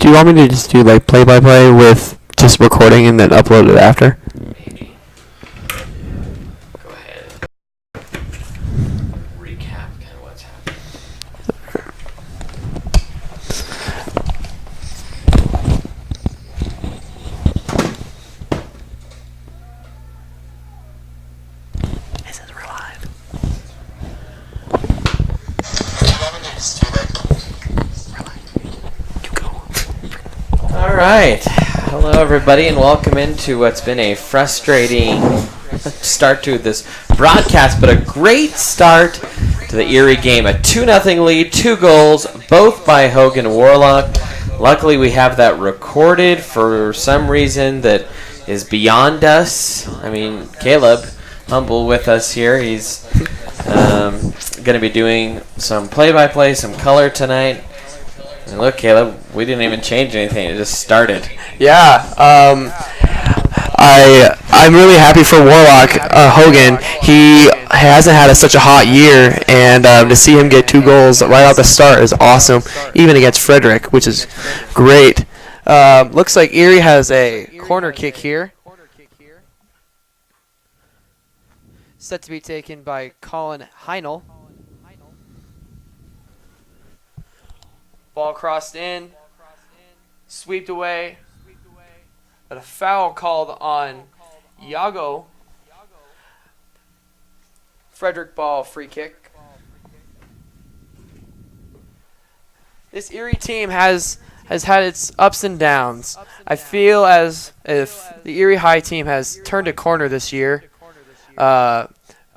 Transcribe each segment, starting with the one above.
Do you want me to just do like play-by-play with just recording and then upload it after? Maybe. Go ahead. Recap kind of what's happening. This is real live. All right. Hello, everybody, and welcome into what's been a frustrating start to this broadcast, but a great start to the Erie game. A 2-0 lead, 2 goals, both by Hogan Warlock. Luckily, we have that recorded for some reason that is beyond us. I mean, Caleb, humble with us here. He's going to be doing some play-by-play, some color tonight. And look, Caleb, we didn't even change anything. It just started. Yeah. I'm really happy for Warlock Hogan. He hasn't had such a hot year, and to see him get 2 goals right off the start is awesome, even against Frederick, which is great. Looks like Erie has a corner kick here. Set to be taken by Colin Heinel. Ball crossed in, swept away, but a foul called on Iago. Frederick ball, free kick. This Erie team has had its ups and downs. I feel as if the Erie High team has turned a corner this year. I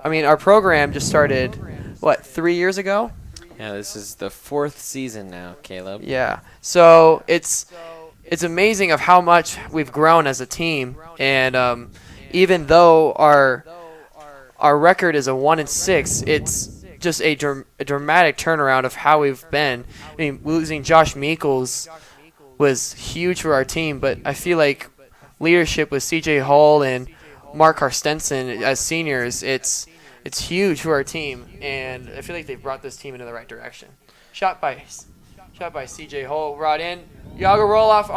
mean, our program just started, 3 years ago? Yeah, this is the 4th season now, Caleb. Yeah. So it's amazing of how much we've grown as a team, and even though our record is a 1-6, it's just a dramatic turnaround of how we've been. I mean, losing Josh Meekles was huge for our team, but I feel like leadership with C.J. Hull and Mark Harstensen as seniors, it's huge for our team, and I feel like they've brought this team into the right direction. Shot by C.J. Hull, brought in. Iago roll off.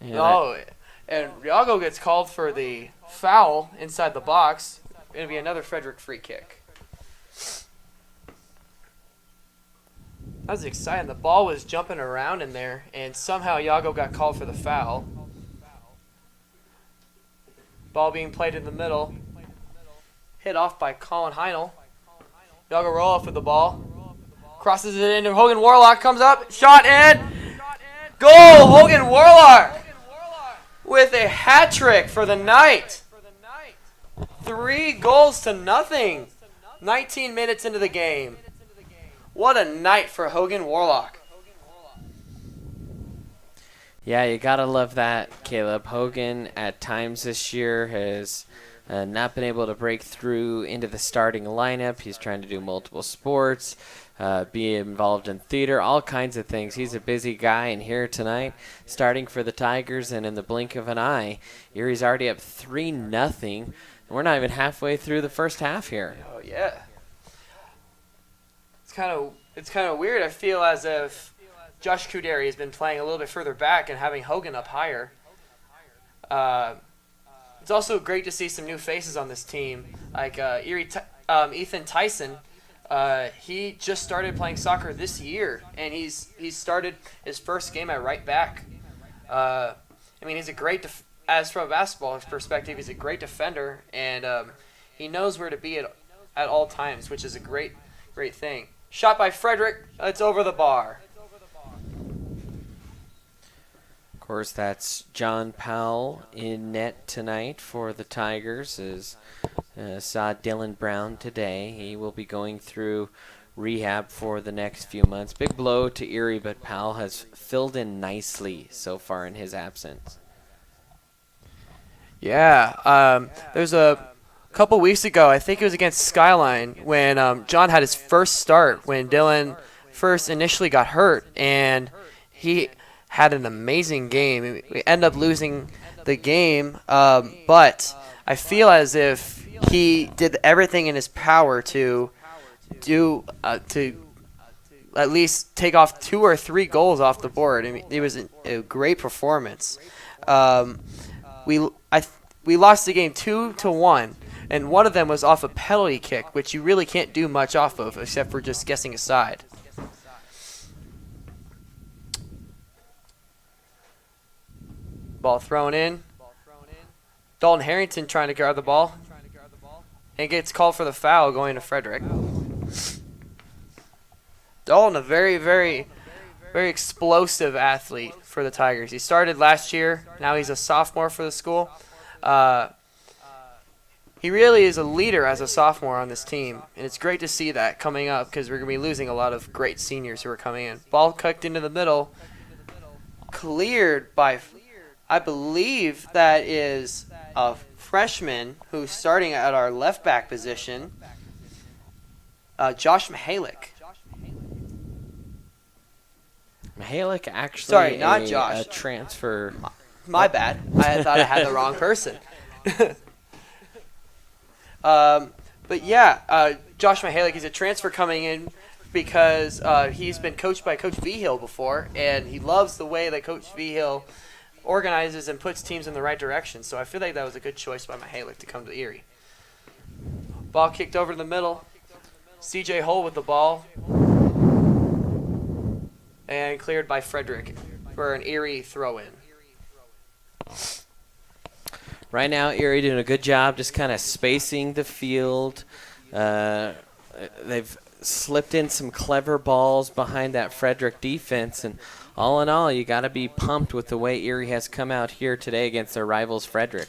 And Iago gets called for the foul inside the box. It'll be another Frederick free kick. That was exciting. The ball was jumping around in there, and somehow Iago got called for the foul. Ball being played in the middle. Hit off by Colin Heinel. Iago roll off with the ball. Crosses it into Hogan Warlock. Comes up. Shot in. Goal! Hogan Warlock with a hat trick for the night. 3 goals to nothing. 19 minutes into the game. What a night for Hogan Warlock. Yeah, you gotta love that, Caleb. Hogan, at times this year, has not been able to break through into the starting lineup. He's trying to do multiple sports, be involved in theater, all kinds of things. He's a busy guy, and here tonight, starting for the Tigers, and in the blink of an eye, Erie's already up 3-0, and we're not even halfway through the first half here. Oh yeah. It's kind of weird. I feel as if Josh Kuderi has been playing a little bit further back and having Hogan up higher. It's also great to see some new faces on this team, like Ethan Tyson. He just started playing soccer this year, and he's started his first game at right back. I mean, he's a great as from a basketball perspective, he's a great defender, and he knows where to be at all times, which is a great thing. Shot by Frederick. It's over the bar. Of course, that's John Powell in net tonight for the Tigers. Saw Dylan Brown today. He will be going through rehab for the next few months. Big blow to Erie, but Powell has filled in nicely so far in his absence. Yeah, there's a couple weeks ago, I think it was against Skyline, when John had his first start, when Dylan first initially got hurt, and he had an amazing game. We ended up losing the game, but I feel as if he did everything in his power to at least take off 2 or 3 goals off the board. I mean, it was a great performance. We lost the game 2-1, and one of them was off a penalty kick, which you really can't do much off of except for just guessing a side. Ball thrown in. Dalton Harrington trying to guard the ball. And gets called for the foul going to Frederick. Dalton, a very, very, very explosive athlete for the Tigers. He started last year. Now he's a sophomore for the school. He really is a leader as a sophomore on this team. And it's great to see that coming up because we're going to be losing a lot of great seniors who are coming in. Ball kicked into the middle. Cleared by, I believe that is a freshman who's starting at our left back position, Josh Mihalik. Mihalik actually Sorry, not Josh. A transfer. My bad. I thought I had the wrong person. But yeah, Josh Mihalik is a transfer coming in because he's been coached by Coach Vigil before, and he loves the way that Coach Vigil organizes and puts teams in the right direction. So I feel like that was a good choice by Mihalik to come to Erie. Ball kicked over to the middle. CJ Hull with the ball. And cleared by Frederick for an Erie throw-in. Right now, Erie doing a good job just kind of spacing the field. They've slipped in some clever balls behind that Frederick defense, and all in all, you got to be pumped with the way Erie has come out here today against their rivals, Frederick.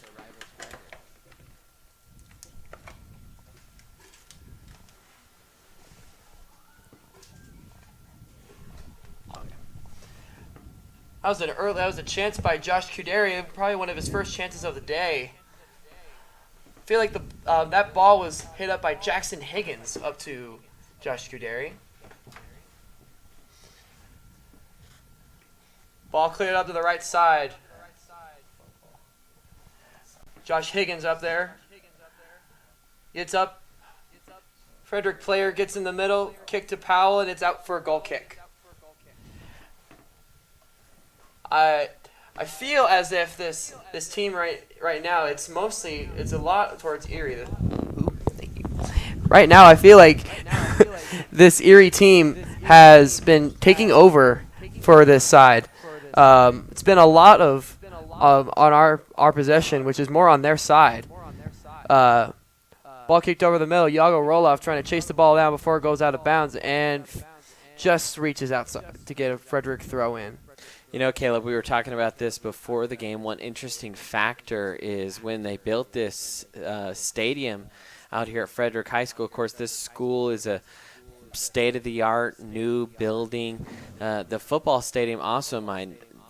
That was a chance by Josh Kudarian, probably one of his first chances of the day. I feel like that ball was hit up by Jackson Higgins up to Josh Kudarian. Ball cleared up to the right side. Josh Higgins up there. Gets up. Frederick player gets in the middle. Kick to Powell, and it's out for a goal kick. I feel as if this team right now it's a lot towards Erie. Thank you. Right now I feel like this Erie team has been taking over for this side. It's been a lot of on our possession, which is more on their side. Ball kicked over the middle. Yago Roloff trying to chase the ball down before it goes out of bounds and just reaches outside to get a Frederick throw in. You know, Caleb, we were talking about this before the game. One interesting factor is when they built this stadium out here at Frederick High School. Of course, this school is a state-of-the-art new building. The football stadium also,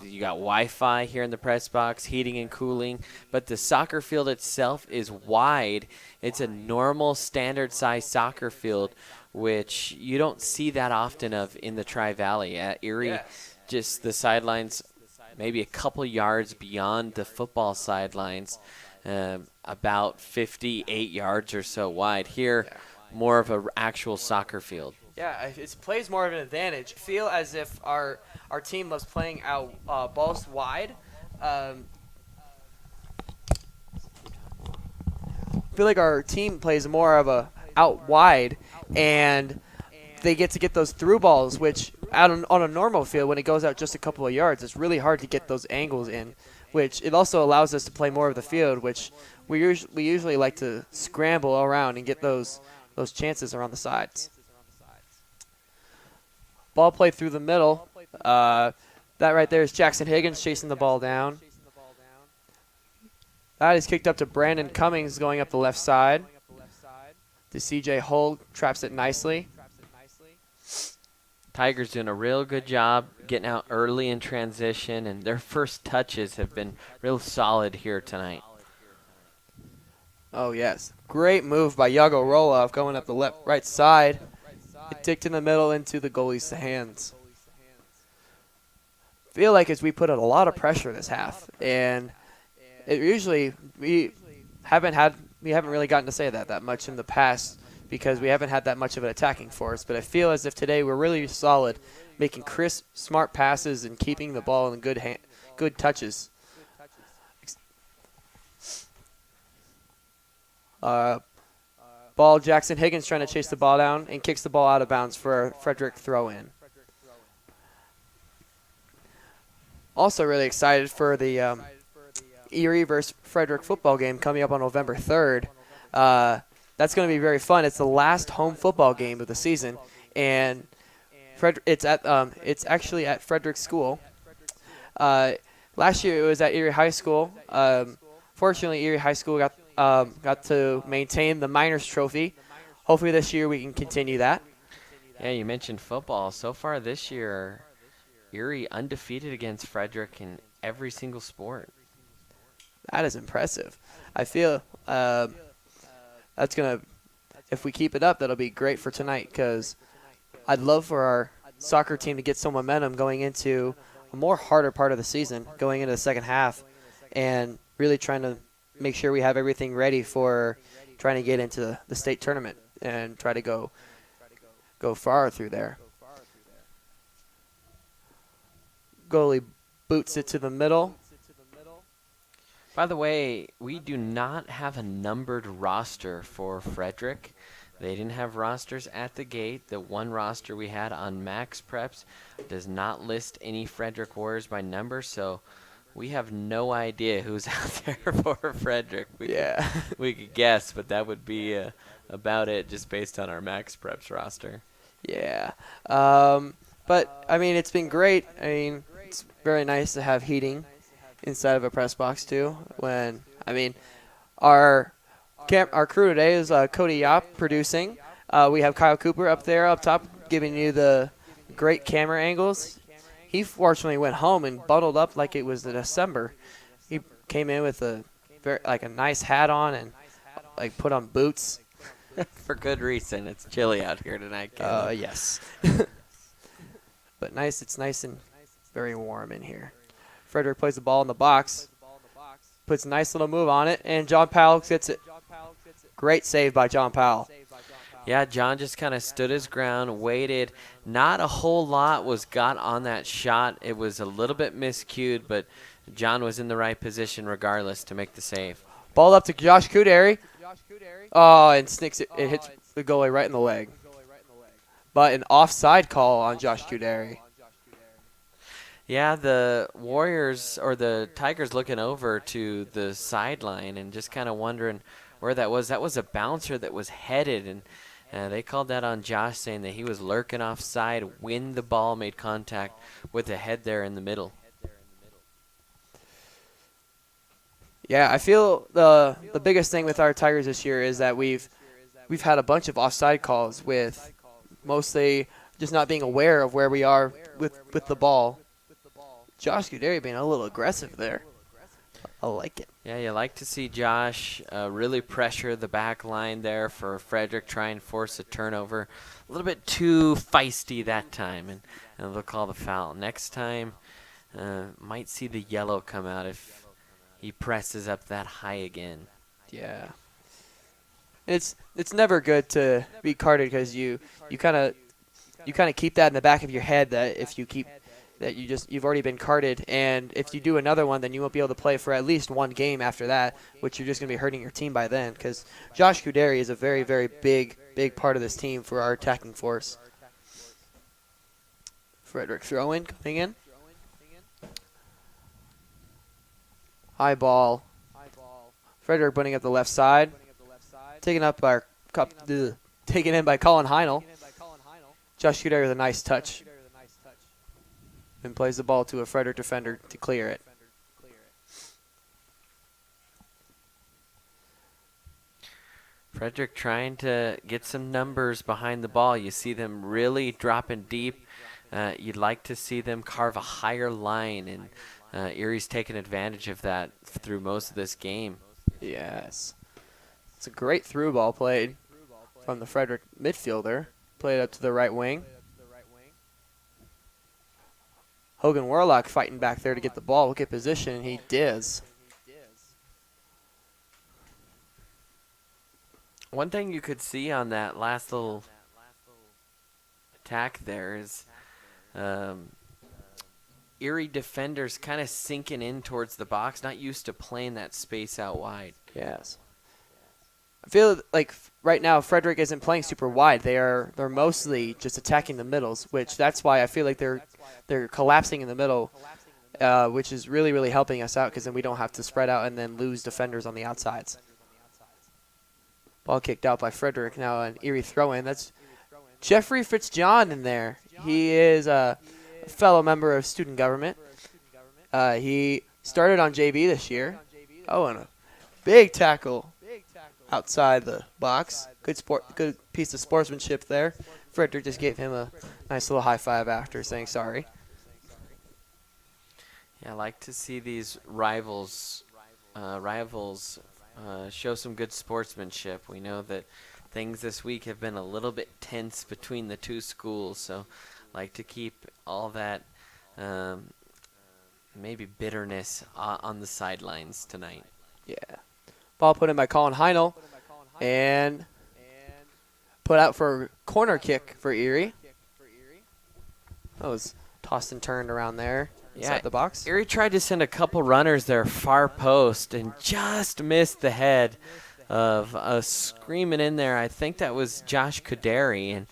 you got Wi-Fi here in the press box, heating and cooling, but the soccer field itself is wide. It's a normal standard-sized soccer field, which you don't see that often of in the Tri-Valley. At Erie, yes. Just the sidelines maybe a couple yards beyond the football sidelines, about 58 yards or so wide. Here, more of an actual soccer field. Yeah, it plays more of an advantage. I feel as if our team loves playing out balls wide. I feel like our team plays more of a out wide, and they get to get those through balls, which on a normal field, when it goes out just a couple of yards, it's really hard to get those angles in, which it also allows us to play more of the field, which we usually like to scramble around and get those chances around the sides. Ball played through the middle. That right there is Jackson Higgins chasing the ball down. That is kicked up to Brandon Cummings going up the left side. To CJ Hull, traps it nicely. Tigers doing a real good job getting out early in transition, and their first touches have been real solid here tonight. Oh, yes. Great move by Yago Roloff going up the right side. It ticked in the middle into the goalie's hands. Feel like as we put out a lot of pressure this half, and we haven't really gotten to say that much in the past because we haven't had that much of an attacking force. But I feel as if today we're really solid, making crisp, smart passes and keeping the ball in good touches. Ball, Jackson Higgins trying to chase the ball down and kicks the ball out of bounds for a Frederick throw in. Also really excited for the Erie versus Frederick football game coming up on November 3rd. That's going to be very fun. It's the last home football game of the season, and it's actually at Frederick School. Last year it was at Erie High School. Fortunately, Erie High School got to maintain the Miners Trophy. Hopefully this year we can continue that. Yeah, you mentioned football. So far this year, Erie undefeated against Frederick in every single sport. That is impressive. I feel that's going to, if we keep it up, that'll be great for tonight, because I'd love for our soccer team to get some momentum going into a more harder part of the season, going into the second half, and really trying to make sure we have everything ready for trying to get into the state tournament and try to go far through there. Goalie boots it to the middle. By the way, we do not have a numbered roster for Frederick. They didn't have rosters at the gate. The one roster we had on Max Preps does not list any Frederick Warriors by number, so we have no idea who's out there for Frederick. We could guess, but that would be about it just based on our Max Preps roster. Yeah. But, I mean, it's been great. I mean, it's very nice to have heating inside of a press box, too. Our crew today is Cody Yop producing. We have Kyle Cooper up there up top giving you the great camera angles. He fortunately went home and bundled up like it was December. He came in with a nice hat on and put on boots. For good reason. It's chilly out here tonight. Yes. But nice. It's nice and very warm in here. Frederick plays the ball in the box, puts a nice little move on it, and John Powell gets it. Great save by John Powell. Yeah, John just kind of stood his ground, waited. Not a whole lot was got on that shot. It was a little bit miscued, but John was in the right position regardless to make the save. Ball up to Josh Kudary. Oh, and snicks it. It hits the goalie right in the leg. But an offside call on Josh Kudary. Yeah, the Warriors or the Tigers looking over to the sideline and just kind of wondering where that was. That was a bouncer that was headed, and they called that on Josh, saying that he was lurking offside when the ball made contact with the head there in the middle. Yeah, I feel the biggest thing with our Tigers this year is that we've had a bunch of offside calls with mostly just not being aware of where we are with the ball. Josh Kudary being a little aggressive there. I like it. Yeah, you like to see Josh really pressure the back line there for Frederick, try and force a turnover. A little bit too feisty that time, and they'll call the foul. Next time, might see the yellow come out if he presses up that high again. Yeah. It's never good to be carded because you kind of keep that in the back of your head that if you keep that you've already been carded, and if you do another one, then you won't be able to play for at least one game after that, which you're just going to be hurting your team by then, because Josh Kudary is a very, very big part of this team for our attacking force. Frederick throw-in coming in. High ball. Frederick putting up the left side. Taken in by Colin Heinel. Josh Kudary with a nice touch. And plays the ball to a Frederick defender to clear it. Frederick trying to get some numbers behind the ball. You see them really dropping deep. You'd like to see them carve a higher line, and Erie's taken advantage of that through most of this game. Yes. It's a great through ball played from the Frederick midfielder. Played up to the right wing. Hogan Warlock fighting back there to get the ball, get position, and he does. One thing you could see on that last little attack there is um, Erie defenders kind of sinking in towards the box, not used to playing that space out wide. Yes. I feel like right now Frederick isn't playing super wide. They're mostly just attacking the middles, which that's why I feel like they're collapsing in the middle, which is really, really helping us out because then we don't have to spread out and then lose defenders on the outsides. Ball kicked out by Frederick. Now an Erie throw-in. That's Jeffrey Fitzjohn in there. He is a fellow member of student government. He started on JV this year. Oh, and a big tackle outside the box. Good piece of sportsmanship there. Frederick just gave him a nice little high five after saying sorry. Yeah, I like to see these rivals show some good sportsmanship. We know that things this week have been a little bit tense between the two schools, so like to keep all that maybe bitterness on the sidelines tonight. Yeah. Ball put in by Colin Heinel and put out for a corner kick for Erie. That was tossed and turned around there inside the box. Erie tried to send a couple runners there far post and just missed the head of screaming in there. I think that was Josh Kuderi, and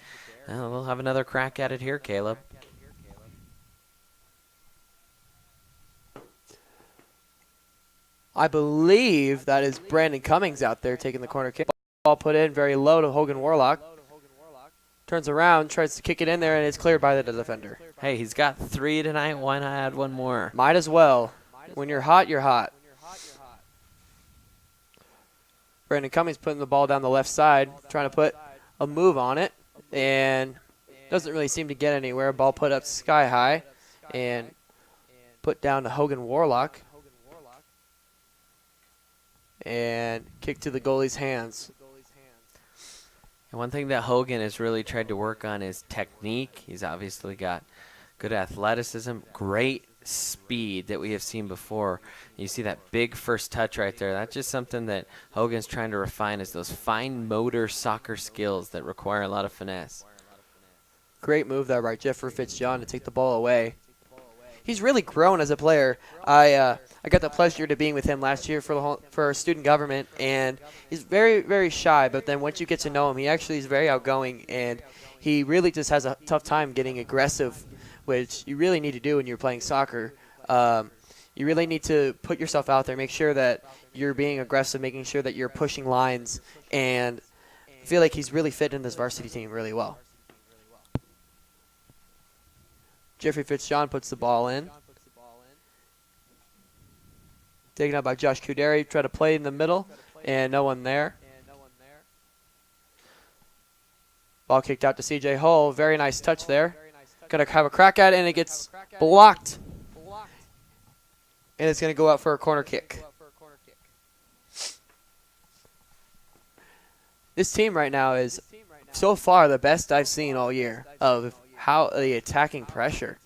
we'll have another crack at it here, Caleb. I believe that is Brandon Cummings out there taking the corner kick. Ball put in very low to Hogan Warlock. Turns around, tries to kick it in there, and it's cleared by the defender. Hey, he's got 3 tonight. Why not add one more? Might as well. When you're hot, you're hot. Brandon Cummings putting the ball down the left side, trying to put a move on it, and doesn't really seem to get anywhere. Ball put up sky high and put down to Hogan Warlock. And kick to the goalie's hands. And one thing that Hogan has really tried to work on is technique. He's obviously got good athleticism, great speed that we have seen before. You see that big first touch right there. That's just something that Hogan's trying to refine, is those fine motor soccer skills that require a lot of finesse. Great move there by Jeffrey Fitzjohn to take the ball away. He's really grown as a player. I got the pleasure to being with him last year for student government, and he's very, very shy. But then once you get to know him, he actually is very outgoing, and he really just has a tough time getting aggressive, which you really need to do when you're playing soccer. You really need to put yourself out there, make sure that you're being aggressive, making sure that you're pushing lines, and I feel like he's really fit in this varsity team really well. Jeffrey Fitzjohn puts the ball in. Taken out by Josh Kuderi. Try to play in the middle, and no one there. Ball kicked out to C.J. Hull. Very nice touch there. Going to have a crack at it, and it gets blocked. And it's going to go out for a corner kick. This team right now is so far the best I've seen all year of how the attacking pressure.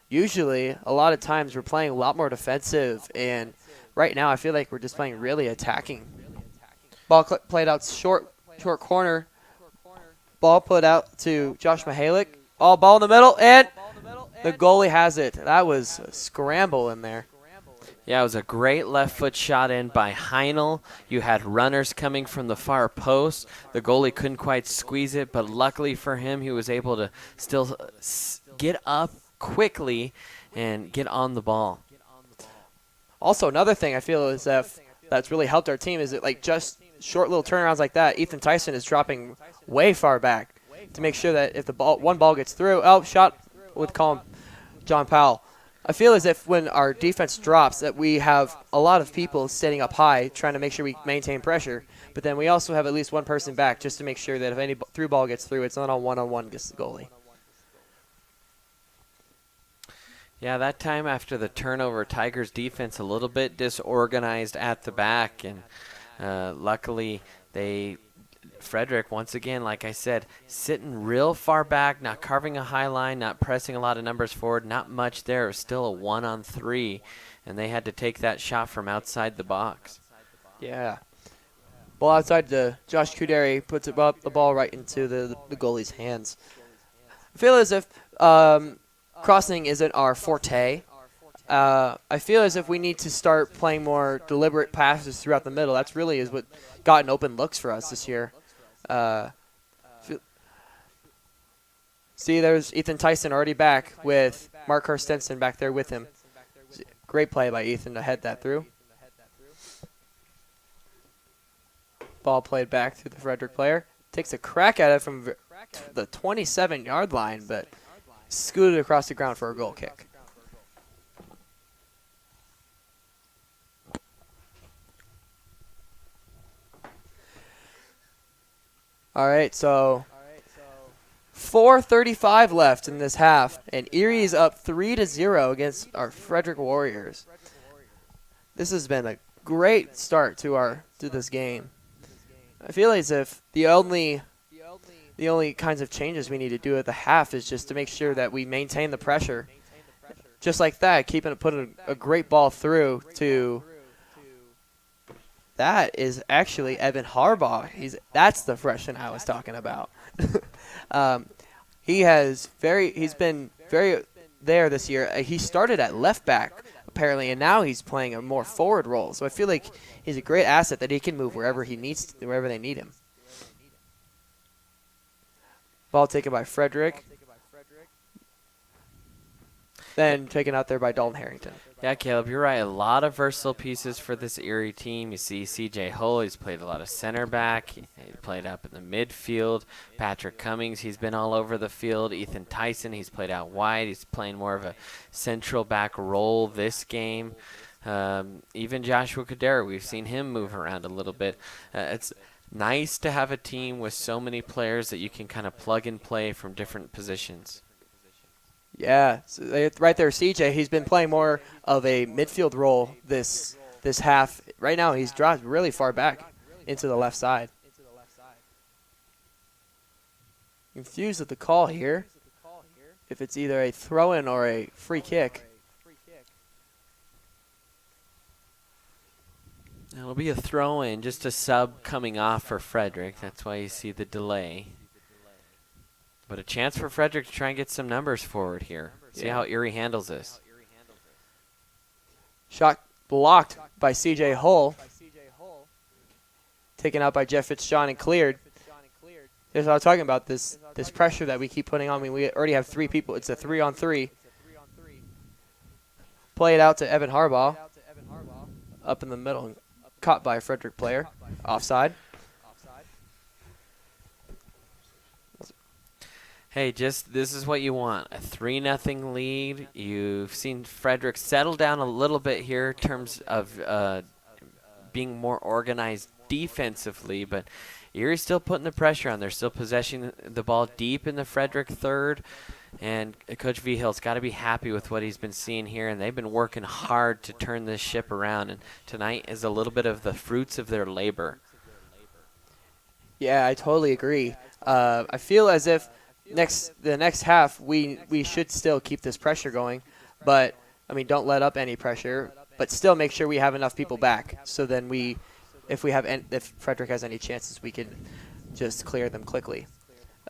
Usually, a lot of times we're playing a lot more defensive, and right now I feel like we're just playing really attacking. Ball played out short corner. Ball put out to Josh Mihalik. Ball in the middle, and the goalie has it. That was a scramble in there. Yeah, it was a great left foot shot in by Heinel. You had runners coming from the far post. The goalie couldn't quite squeeze it, but luckily for him, he was able to still get up quickly and get on the ball. Also, another thing I feel is that's really helped our team is that, like, just short little turnarounds like that, Ethan Tyson is dropping way far back to make sure that if the one ball gets through, shot with John Powell. I feel as if when our defense drops that we have a lot of people sitting up high trying to make sure we maintain pressure, but then we also have at least one person back just to make sure that if any through ball gets through, it's not on one-on-one against the goalie. Yeah, that time after the turnover, Tigers defense a little bit disorganized at the back, and luckily Frederick, once again, like I said, sitting real far back, not carving a high line, not pressing a lot of numbers forward, not much there. It was still a 1-on-3, and they had to take that shot from outside the box. Yeah. Ball outside to Josh Kuderi, puts it up the ball right into the goalie's hands. I feel as if crossing isn't our forte. I feel as if we need to start playing more deliberate passes throughout the middle. That's really is what gotten open looks for us this year. See, there's Ethan Tyson already back with Mark Herstensen back there with him. Great play by Ethan to head that through. Ball played back to the Frederick player. Takes a crack at it from the 27-yard line, but scooted across the ground for a goal kick. All right, so 4:35 left in this half, and Erie's up 3-0 against our Frederick Warriors. This has been a great start to this game. I feel as if the only kinds of changes we need to do at the half is just to make sure that we maintain the pressure. Just like that, putting a great ball through to that is actually Evan Harbaugh. That's the freshman I was talking about. He's been very there this year. He started at left back apparently, and now he's playing a more forward role. So I feel like he's a great asset that he can move wherever they need him. Ball taken by Frederick. Then taken out there by Dalton Harrington. Yeah, Caleb, you're right. A lot of versatile pieces for this Erie team. You see C.J. Hull, he's played a lot of center back. He played up in the midfield. Patrick Cummings, he's been all over the field. Ethan Tyson, he's played out wide. He's playing more of a central back role this game. Even Joshua Kadera, we've seen him move around a little bit. It's nice to have a team with so many players that you can kind of plug and play from different positions. Yeah, so right there, CJ. He's been playing more of a midfield role this half. Right now, he's dropped really far back into the left side. Confused with the call here. If it's either a throw-in or a free kick. It'll be a throw-in, just a sub coming off for Frederick. That's why you see the delay. But a chance for Frederick to try and get some numbers forward here. See how Erie handles this. Shot blocked by C.J. Hull. Taken out by Jeff Fitzjohn and cleared. That's what I was talking about, this pressure that we keep putting on. I mean, we already have 3 people. It's a 3-on-3. Play it out to Evan Harbaugh. Up in the middle and caught by a Frederick player. Offside. Hey, this is what you want, a 3-0 lead. You've seen Frederick settle down a little bit here in terms of being more organized defensively, but Erie's still putting the pressure on. They're still possessing the ball deep in the Frederick third, and Coach Vihill's got to be happy with what he's been seeing here, and they've been working hard to turn this ship around, and tonight is a little bit of the fruits of their labor. Yeah, I totally agree. I feel as if the next half we should still keep this pressure going, but I mean don't let up any pressure, but still make sure we have enough people back so then if Frederick has any chances we can just clear them quickly.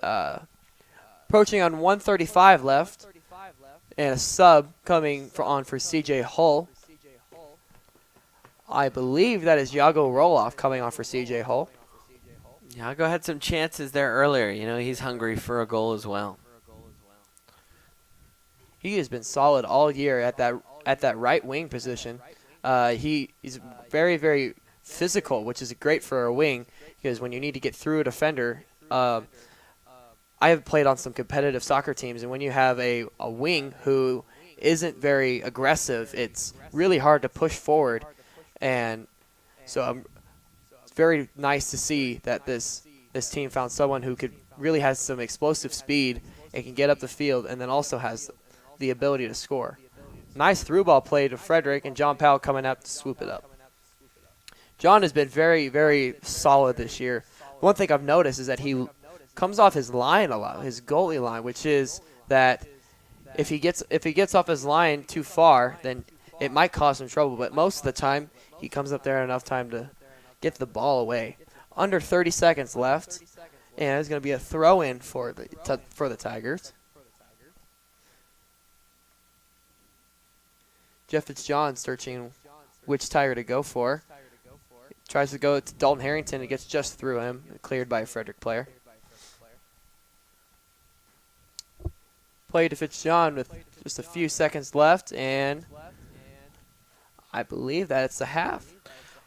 Approaching on 1:35 left, and a sub coming on for C.J. Hull. I believe that is Yago Roloff coming on for C.J. Hull. Yago had some chances there earlier. You know, he's hungry for a goal as well. He has been solid all year at that right wing position. He's very, very physical, which is great for a wing because when you need to get through a defender, I have played on some competitive soccer teams, and when you have a wing who isn't very aggressive, it's really hard to push forward. And so it's very nice to see that this team found someone who really has some explosive speed and can get up the field and then also has the ability to score. Nice through ball play to Frederick, and John Powell coming up to swoop it up. John has been very, very solid this year. One thing I've noticed is that he comes off his line a lot, his goalie line, which is that if he gets off his line too far, then it might cause him trouble. But most of the time, he comes up there enough time to get the ball away. under 30 seconds left, and it's going to be a throw-in for the Tigers. Jeff Fitzjohn searching which Tiger to go for. Tries to go to Dalton Harrington. It gets just through him, cleared by a Frederick player. Play to Fitzjohn with just a few seconds left, and I believe that it's a half.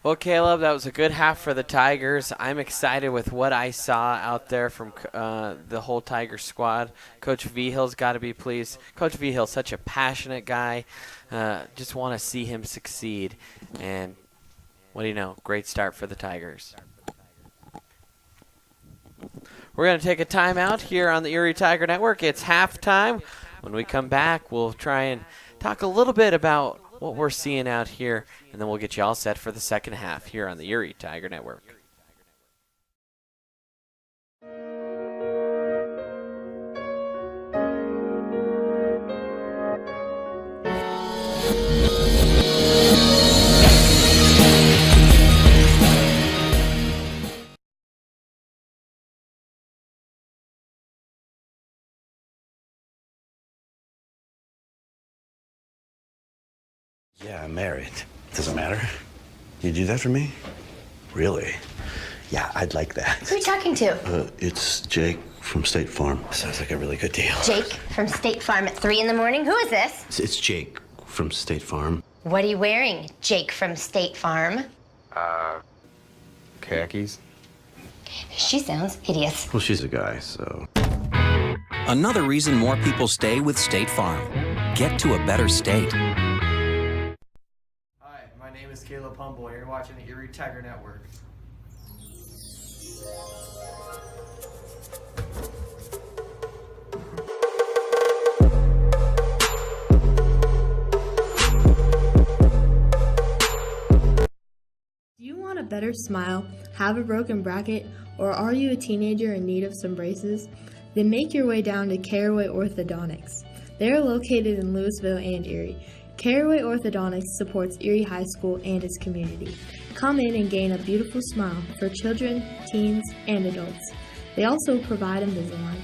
Well, Caleb, that was a good half for the Tigers. I'm excited with what I saw out there from the whole Tiger squad. Coach Vihill's got to be pleased. Coach Vihill, such a passionate guy. Just want to see him succeed. And what do you know? Great start for the Tigers. We're going to take a timeout here on the Erie Tiger Network. It's halftime. When we come back, we'll try and talk a little bit about what we're seeing out here, and then we'll get you all set for the second half here on the Erie Tiger Network. Yeah, I'm married. Doesn't matter. You do that for me? Really? Yeah, I'd like that. Who are you talking to? It's Jake from State Farm. Sounds like a really good deal. Jake from State Farm at 3 in the morning? Who is this? It's Jake from State Farm. What are you wearing, Jake from State Farm? Khakis. She sounds hideous. Well, she's a guy, so. Another reason more people stay with State Farm. Get to a better state. Hi, my name is Caleb Humble. You're watching the Erie Tiger Network. Do you want a better smile, have a broken bracket, or are you a teenager in need of some braces? Then make your way down to Caraway Orthodontics. They are located in Louisville and Erie. Caraway Orthodontics supports Erie High School and its community. Come in and gain a beautiful smile for children, teens, and adults. They also provide Invisalign.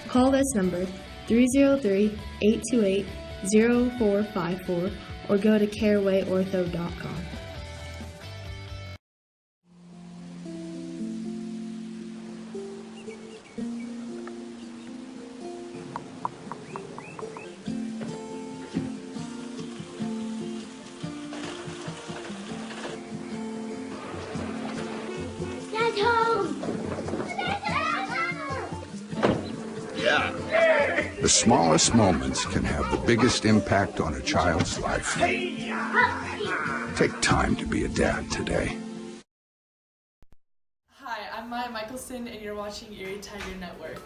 Call this number 303-828-0454 or go to CarawayOrtho.com. The smallest moments can have the biggest impact on a child's life. Take time to be a dad today. Hi, I'm Maya Michelson, and you're watching Erie Tiger Network.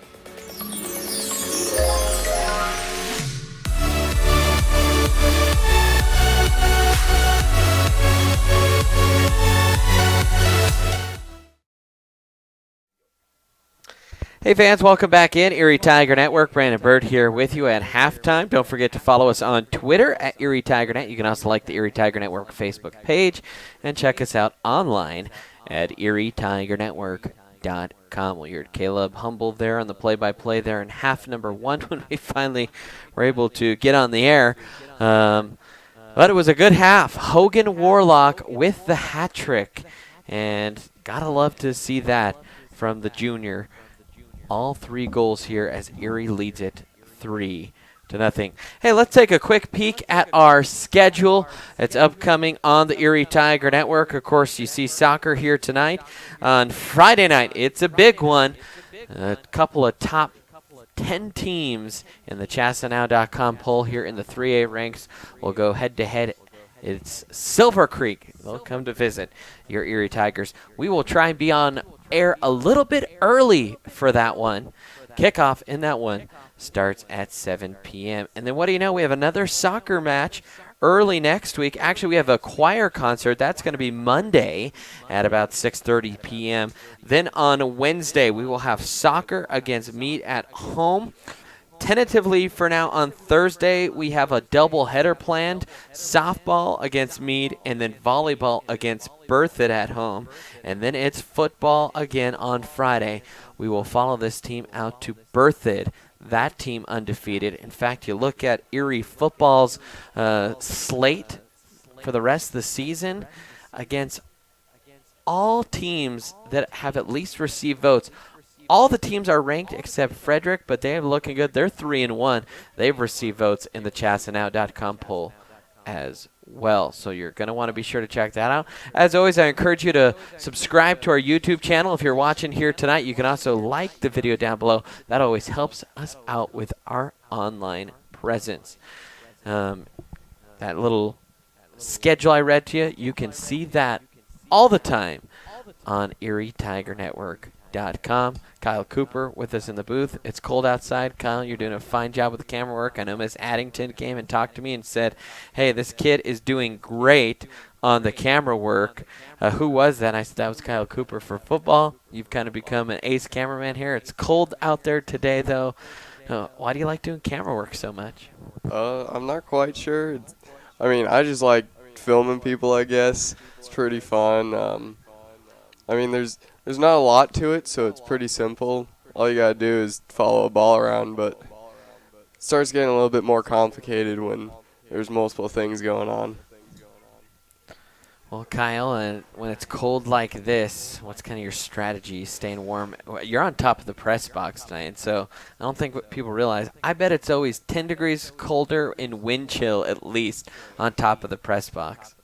Hey fans, welcome back in. Erie Tiger Network. Brandon Bird here with you at halftime. Don't forget to follow us on Twitter at Erie Tiger Net. You can also like the Erie Tiger Network Facebook page and check us out online at ErieTigerNetwork.com. Well, you heard Caleb Humble there on the play-by-play there in half number one when we finally were able to get on the air. But it was a good half. Hogan Warlock with the hat trick. And gotta love to see that from the junior. All 3 goals here as Erie leads it 3-0. Hey, let's take a quick peek at our schedule. It's upcoming on the Erie Tiger Network. Of course, you see soccer here tonight. On Friday night, it's a big one. A couple of top 10 teams in the ChastaNow.com poll here in the 3A ranks will go head-to-head. It's Silver Creek. They'll come to visit your Erie Tigers. We will try and be on air a little bit early for that one. Kickoff in that one starts at 7 p.m. And then what do you know? We have another soccer match early next week. Actually, we have a choir concert. That's going to be Monday at about 6:30 p.m. Then on Wednesday, we will have soccer against Mead at home. Tentatively for now on Thursday, we have a doubleheader planned, softball against Meade and then volleyball against Berthoud at home. And then it's football again on Friday. We will follow this team out to Berthoud, that team undefeated. In fact, you look at Erie football's slate for the rest of the season against all teams that have at least received votes. All the teams are ranked except Frederick, but they are looking good. They're 3-1. They've received votes in the chassanout.com poll as well. So you're going to want to be sure to check that out. As always, I encourage you to subscribe to our YouTube channel. If you're watching here tonight, you can also like the video down below. That always helps us out with our online presence. That little schedule I read to you, you can see that all the time on ErieTigerNetwork.com. Kyle Cooper with us in the booth. It's cold outside. Kyle, you're doing a fine job with the camera work. I know Miss Addington came and talked to me and said, hey, this kid is doing great on the camera work. Who was that? I said, that was Kyle Cooper for football. You've kind of become an ace cameraman here. It's cold out there today, though. Why do you like doing camera work so much? I'm not quite sure. I just like filming people, I guess. It's pretty fun. There's not a lot to it, so it's pretty simple. All you got to do is follow a ball around, but it starts getting a little bit more complicated when there's multiple things going on. Well, Kyle, when it's cold like this, what's kind of your strategy staying warm? You're on top of the press box tonight, so I don't think what people realize. I bet it's always 10 degrees colder in wind chill at least on top of the press box.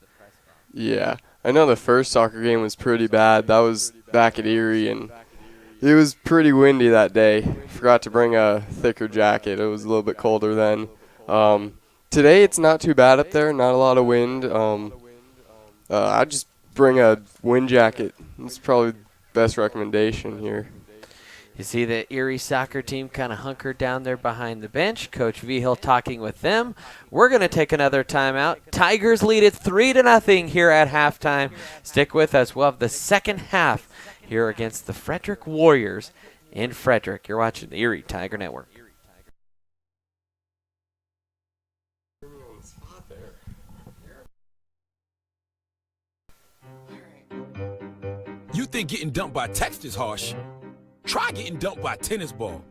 Yeah. I know the first soccer game was pretty bad. That was back at Erie, and it was pretty windy that day. Forgot to bring a thicker jacket. It was a little bit colder then. Today it's not too bad up there, not a lot of wind. I just bring a wind jacket. It's probably the best recommendation here. You see the Erie soccer team kind of hunkered down there behind the bench. Coach Vigil talking with them. We're going to take another timeout. Tigers lead it 3-0 here at halftime. Stick with us. We'll have the second half here against the Frederick Warriors in Frederick. You're watching the Erie Tiger Network. You think getting dumped by text is harsh? Try getting dumped by a tennis ball.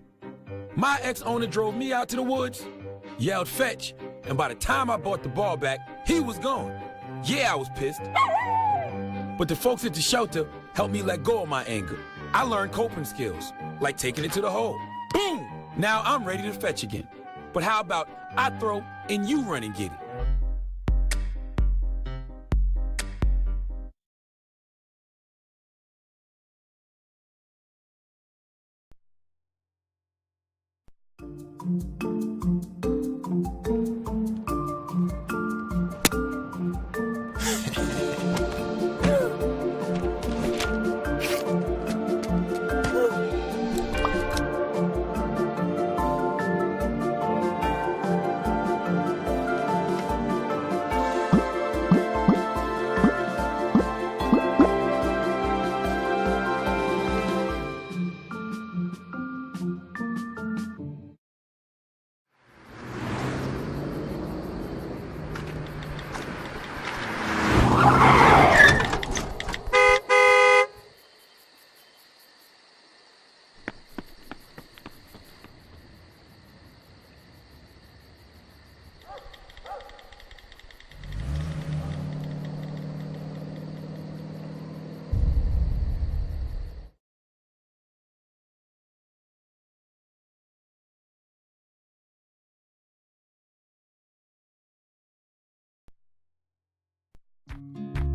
My ex-owner drove me out to the woods, yelled fetch, and by the time I brought the ball back, he was gone. Yeah, I was pissed. But the folks at the shelter helped me let go of my anger. I learned coping skills, like taking it to the hole. Boom! Now I'm ready to fetch again. But how about I throw and you run and get it?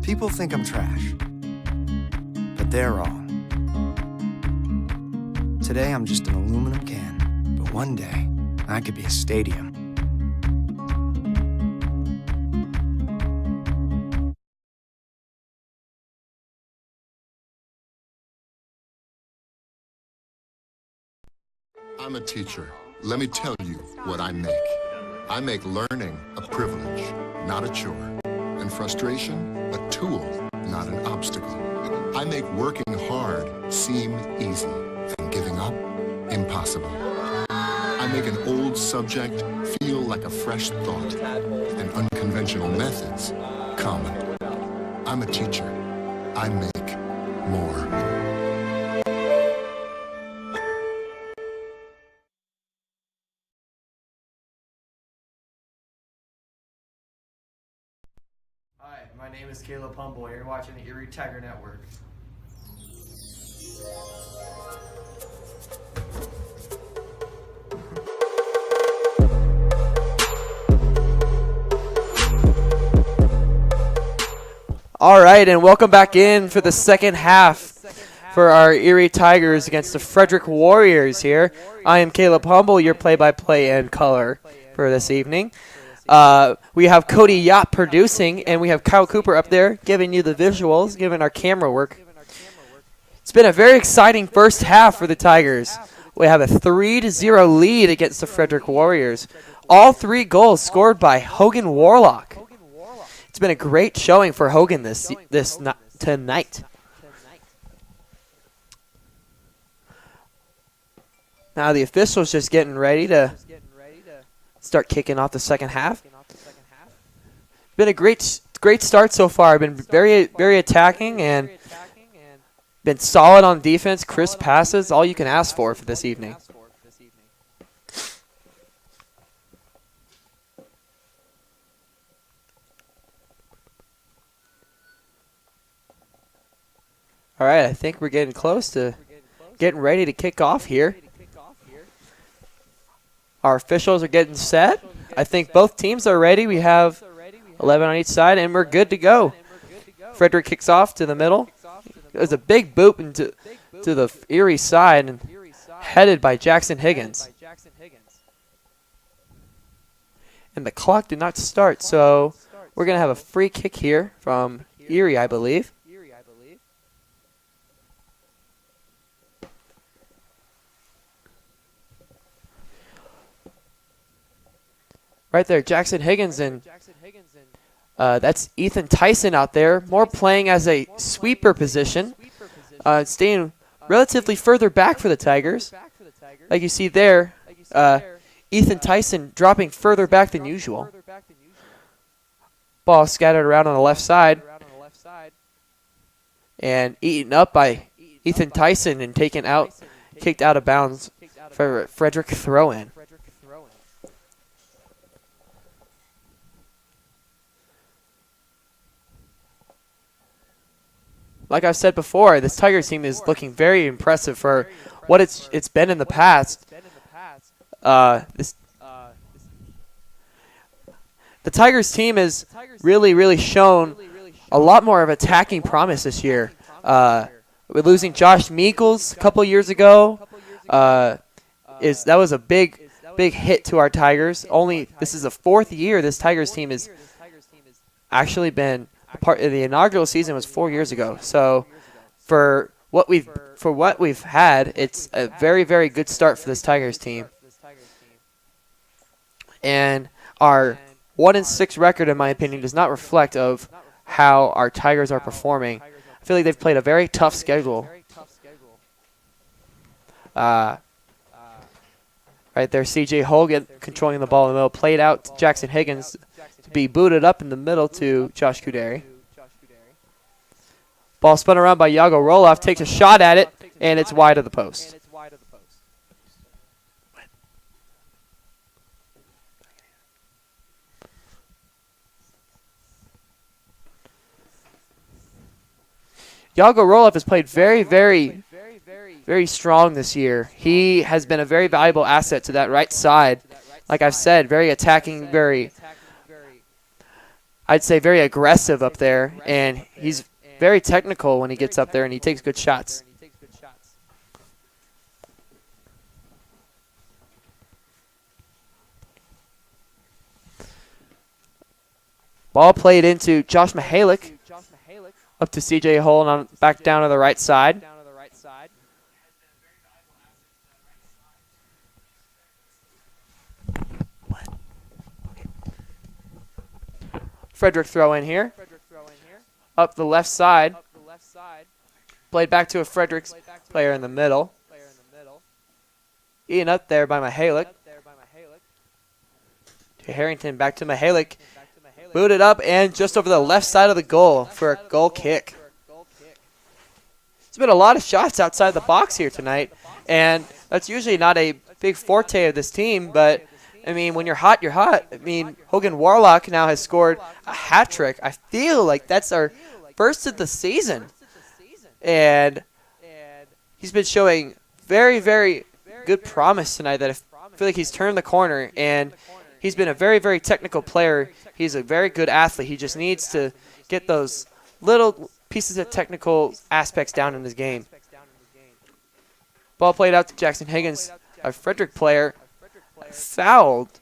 People think I'm trash, but they're wrong. Today I'm just an aluminum can, but one day I could be a stadium. I'm a teacher. Let me tell you what I make. I make learning a privilege, not a chore. And frustration, a tool, not an obstacle. I make working hard seem easy and giving up impossible. I I make an old subject feel like a fresh thought, and unconventional methods common. I'm a teacher. I make more. Hi, my name is Caleb Humble, and you're watching the Erie Tiger Network. All right, and welcome back in for the second half for our Erie Tigers against the Frederick Warriors here. I am Caleb Humble, your play-by-play and color for this evening. We have Cody Yacht producing, and we have Kyle Cooper up there giving you the visuals, giving our camera work. It's been a very exciting first half for the Tigers. We have a 3-0 lead against the Frederick Warriors. All 3 goals scored by Hogan Warlock. It's been a great showing for Hogan tonight. Now the officials just getting ready to start kicking off the second half. Been a great start so far. Been very attacking and been solid on defense. Crisp passes, all you can ask for this evening. All right, I think we're getting close to getting ready to kick off here. Our officials are getting set. I think both teams are ready. We have 11 on each side, and we're good to go. Frederick kicks off to the middle. There's a big boop into the Erie side, and headed by Jackson Higgins. And the clock did not start, so we're going to have a free kick here from Erie, I believe. Right there, Jackson Higgins, and that's Ethan Tyson out there, more playing as a sweeper position, staying relatively further back for the Tigers. Like you see there, Ethan Tyson dropping further back than usual. Ball scattered around on the left side, and eaten up by Ethan Tyson and taken out, kicked out of bounds for Frederick throw-in. Like I've said before, this Tigers team is looking very impressive for what it's been in the past. The Tigers team has really shown a lot more of attacking promise this year. We're losing Josh Meekles a couple years ago. That was a big hit to our Tigers. This is the 4th year this Tigers team has actually been. The inaugural season was 4 years ago, so for what we've had, it's a very good start for this Tigers team. And our 1-6 record, in my opinion, does not reflect of how our Tigers are performing. I feel like they've played a very tough schedule. Right there, C.J. Hogan controlling the ball in the middle, played out to Jackson Higgins to be booted up in the middle to Josh Kuderi. Ball spun around by Yago Roloff, takes a shot at it, and it's wide of the post. Yago Roloff has played very strong this year. He has been a very valuable asset to that right side. Like I've said, very attacking, I'd say very aggressive up there, and he's very technical when he gets up there, and he takes good shots. Ball played into Josh Mihalik, up to C.J. Hull and back down to the right side. Frederick throw in here. Up the left side. Played back to a Frederick's player in the middle. Eaten up there by Mihalik. Okay, Harrington back to Mihalik. Booted up and just over the left side of the goal for a goal kick. There's been a lot of shots outside the box here tonight, and that's usually not a big forte of this team, but I mean, when you're hot, you're hot. I mean, Hogan Warlock now has scored a hat trick. I feel like that's our first of the season, and he's been showing very, very good promise tonight. That I feel like he's turned the corner, and he's been a very, very technical player. He's a very good athlete. He just needs to get those little pieces of technical aspects down in his game. Ball played out to Jackson Higgins, a Frederick player, fouled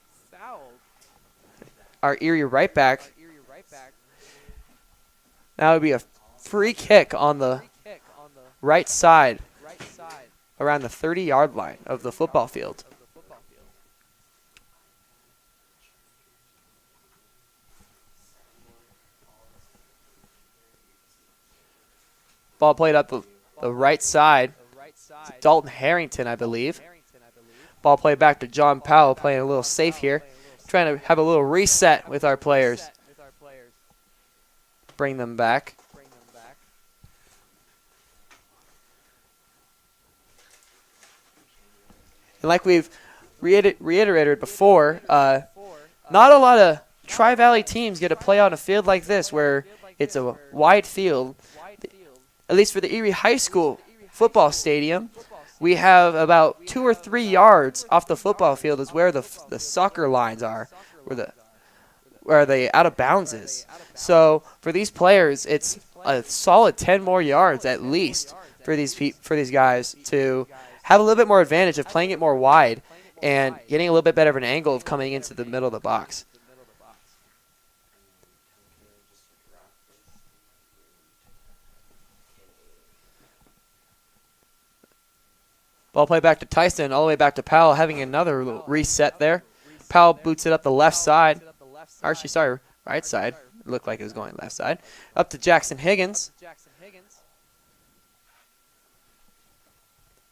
our Erie right back. Now it would be a free kick on the right side around the 30-yard line of the football field. Ball played up the right side. It's Dalton Harrington, I believe. Ball played back to John Powell, playing a little safe here. Trying to have a little reset with our players. Bring them back. And like we've reiterated before, not a lot of Tri-Valley teams get to play on a field like this where it's a wide field. At least for the Erie High School football stadium, we have about 2 or 3 yards off the football field is where the soccer lines are, where the out of bounds is. So for these players, it's a solid 10 more yards at least for these guys to have a little bit more advantage of playing it more wide and getting a little bit better of an angle of coming into the middle of the box. Ball play back to Tyson, all the way back to Powell, having another little reset there. Powell boots it up the left side. Actually, sorry, right side. It looked like it was going left side. Up to Jackson Higgins.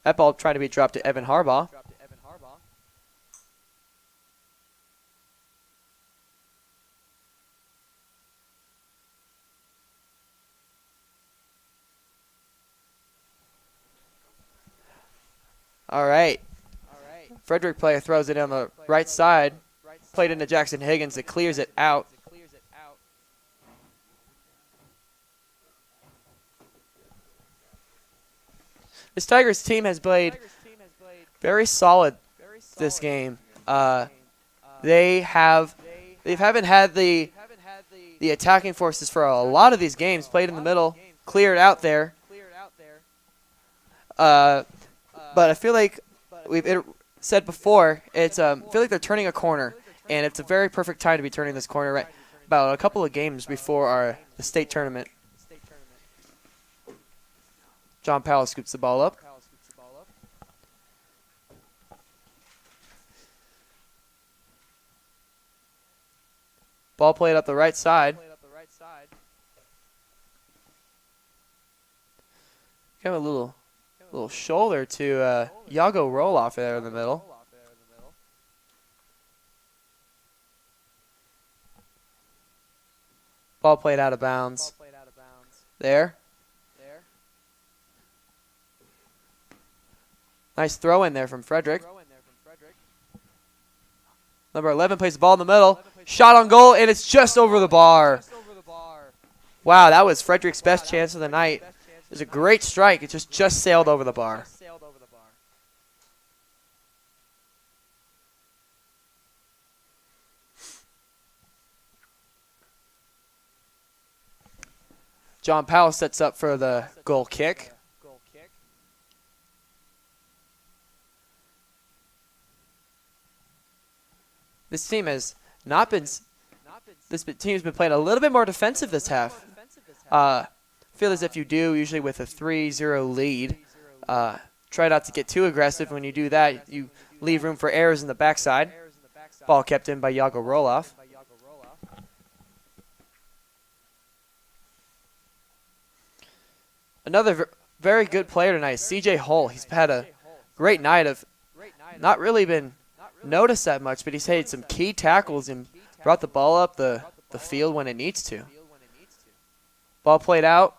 That ball trying to be dropped to Evan Harbaugh. All right. Frederick player throws it on the right side. Played into Jackson Higgins. It clears it out. This Tigers team has played very solid this game. They haven't had the attacking forces for a lot of these games. Played in the middle, cleared out there. But I feel like we've said before, I feel like they're turning a corner, and it's a very perfect time to be turning this corner right about a couple of games before the state tournament. John Powell scoops the ball up. Ball played up the right side. Got a little shoulder to Yago Roloff there in the middle. Ball played out of bounds. There. Nice throw in there from Frederick. Number 11 plays the ball in the middle. Shot on goal, and it's just over the bar. Wow, that was Frederick's best chance of the night. It was a great strike. It just sailed over the bar. John Powell sets up for the goal kick. This team has not been. This team's been playing a little bit more defensive this half. Feel as if you do usually with a 3-0 lead. Try not to get too aggressive. When you do that, you leave room for errors in the backside. Ball kept in by Yago Roloff. Another very good player tonight, C.J. Hull. He's had a great night of not really been notice that much, but he's made some key tackles and brought the ball up the field when it needs to. Ball played out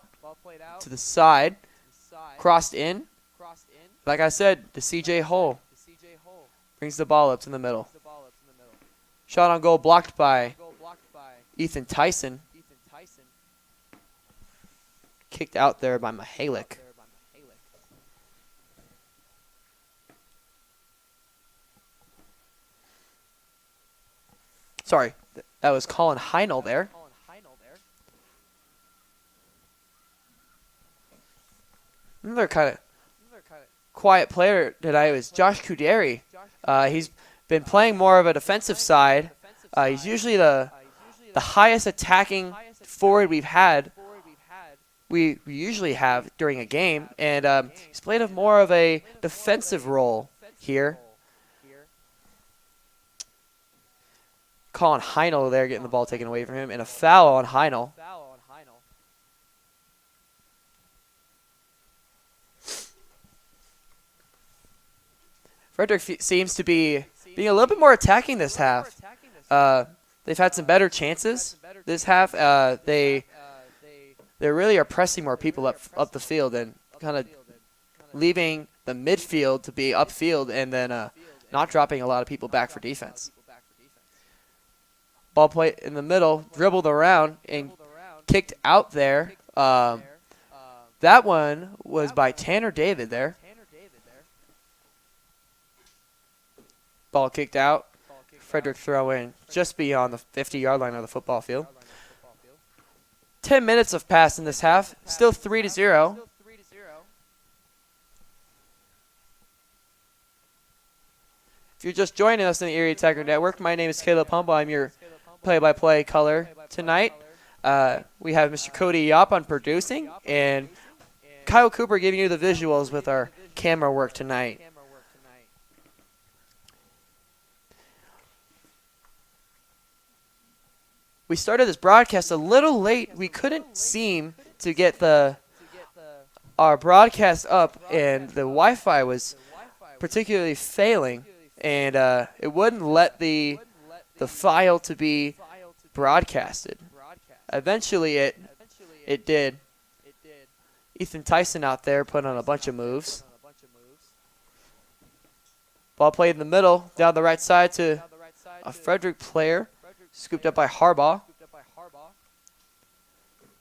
to the side, crossed in. Like I said, to C.J. Hull. Brings the ball up to the middle. Shot on goal blocked by Ethan Tyson. Kicked out there by Mihalik. Sorry, that was Colin Heinel there. Another kind of quiet player tonight was Josh Kuderi. He's been playing more of a defensive side. He's usually the highest attacking forward we usually have during a game, and he's played more of a defensive role here. Colin Heinel there getting the ball taken away from him, and a foul on Heinel. Frederick seems to be being a little bit more attacking this half. They've had some better chances this half. They really are pressing more people up the field and kind of leaving the midfield to be upfield and then not dropping a lot of people back for defense. Ball play in the middle, dribbled around and kicked out there. That one was by Tanner David there. Ball kicked out. Frederick throw in just beyond the 50-yard line of the football field. 10 minutes have passed in this half. Still 3-0. If you're just joining us in the Erie Tiger Network, my name is Caleb Humble. I'm your play-by-play color tonight. We have Mr. Cody Yop on producing, and Kyle Cooper giving you the visuals with our camera work tonight. We started this broadcast a little late. We couldn't seem to get our broadcast up, and the Wi-Fi was particularly failing, and it wouldn't let the file to be broadcasted. Eventually, it did. Ethan Tyson out there putting on a bunch of moves. Ball played in the middle, down the right side to a Frederick player. Scooped up by Harbaugh.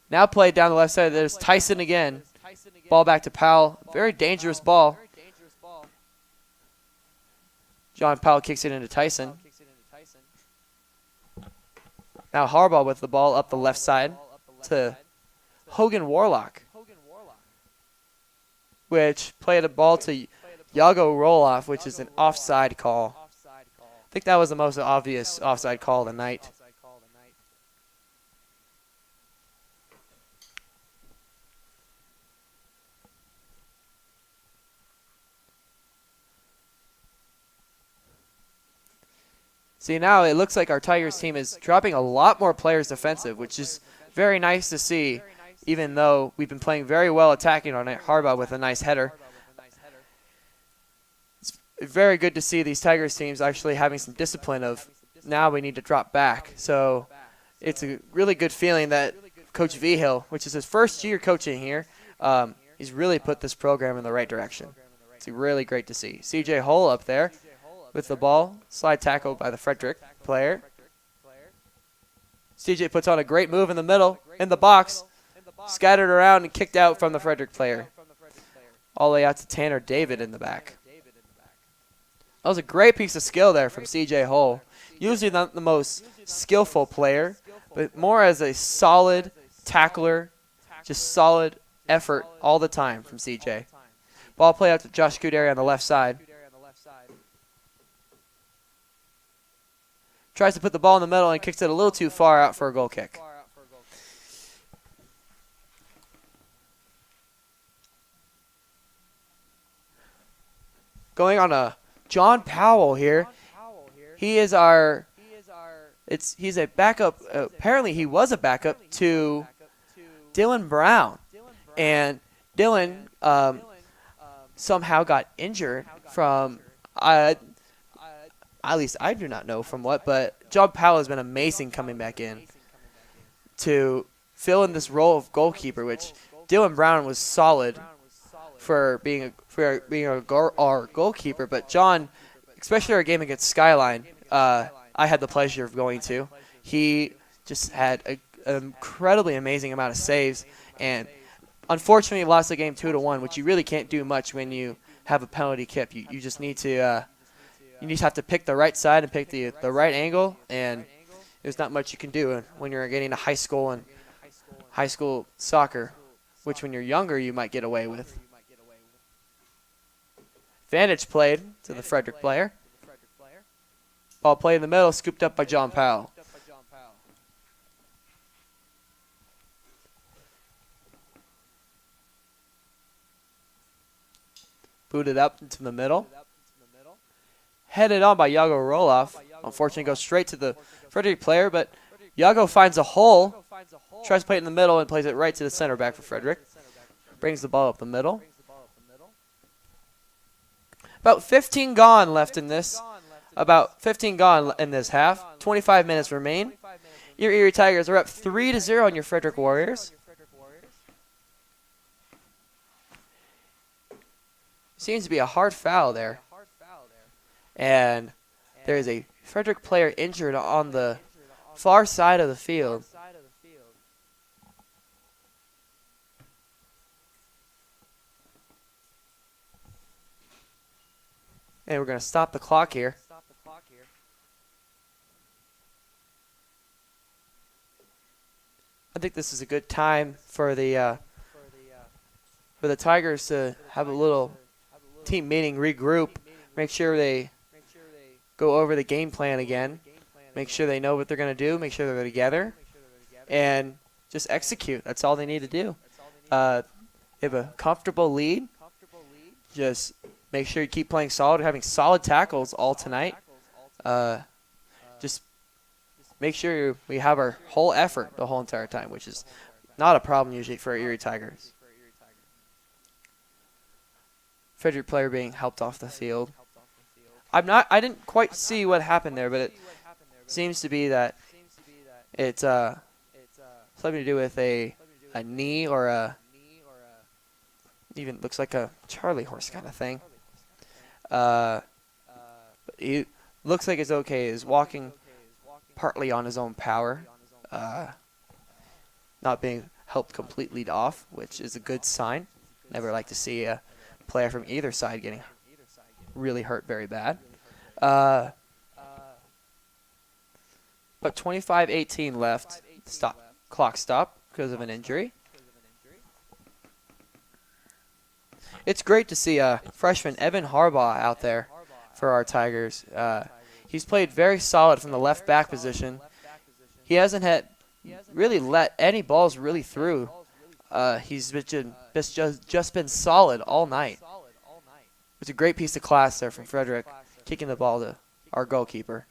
Now played down the left side. There's Tyson again. Ball back to Powell. Very dangerous ball. John Powell kicks it into Tyson. Now Harbaugh with the ball up the left side to Hogan Warlock, which played a ball to Yago Roloff, which is an offside call. I think that was the most obvious offside call of the night. See, now it looks like our Tigers team is dropping a lot more players defensive, which is very nice to see, even though we've been playing very well attacking on it. Harbaugh with a nice header. Very good to see these Tigers teams actually having some discipline of now we need to drop back. So it's a really good feeling that Coach Vigil, which is his first year coaching here, he's really put this program in the right direction. It's really great to see. C.J. Hull up there with the ball. Slide tackle by the Frederick player. C.J. puts on a great move in the middle, in the box, scattered around and kicked out from the Frederick player. All the way out to Tanner David in the back. That was a great piece of skill there from C.J. Hull. Usually not the most skillful player, but more as a solid tackler, just solid effort all the time from C.J. Ball play out to Josh Kuderi on the left side. Tries to put the ball in the middle and kicks it a little too far out for a goal kick. Going on a John Powell here. He is he's a backup. Apparently he was a backup to Dylan Brown. And Dylan somehow got injured from, I at least I do not know from what, but John Powell has been amazing coming back in to fill in this role of goalkeeper, which Dylan Brown was solid for being our goalkeeper, but John, especially our game against Skyline, I had the pleasure of going to. He just had an incredibly amazing amount of saves, and unfortunately lost the game 2-1, which you really can't do much when you have a penalty kick. You just need to have to pick the right side and pick the right angle, and there's not much you can do when you're getting to high school soccer, which when you're younger you might get away with. Advantage played to the Frederick player. Ball played in the middle, scooped up by John Powell. Booted up into the middle. Headed on by Yago Roloff. Unfortunately goes straight to the Frederick player, but Yago finds a hole, tries to play it in the middle, and plays it right to the center back for Frederick. Brings the ball up the middle. About 15 gone left in this. About 15 gone in this half. 25 minutes remain. Your Erie Tigers are up 3-0 on your Frederick Warriors. Seems to be a hard foul there. And there is a Frederick player injured on the far side of the field. And we're going to stop the clock here. I think this is a good time for the Tigers to have a little team meeting, regroup, make sure they go over the game plan again, make sure they know what they're going to do, make sure they're together, and just execute. That's all they need to do. They have a comfortable lead. Just make sure you keep playing solid, having solid tackles all tonight. Just make sure we have our whole effort the whole entire time, which is not a problem usually for our Erie Tigers. Frederick player being helped off the field. I didn't quite see what happened there, but it seems to be that it's something to do with a knee or even looks like a Charlie horse kind of thing. He looks like it's okay. He's walking partly on his own power, not being helped completely off, which is a good sign. Never like to see a player from either side getting really hurt very bad. But 25-18 left. Clock stop because of an injury. It's great to see freshman Evan Harbaugh out there for our Tigers. He's played very solid from the left back position. He hasn't had really let any balls really through. He's just been solid all night. It's a great piece of class there from Frederick, kicking the ball to our goalkeeper.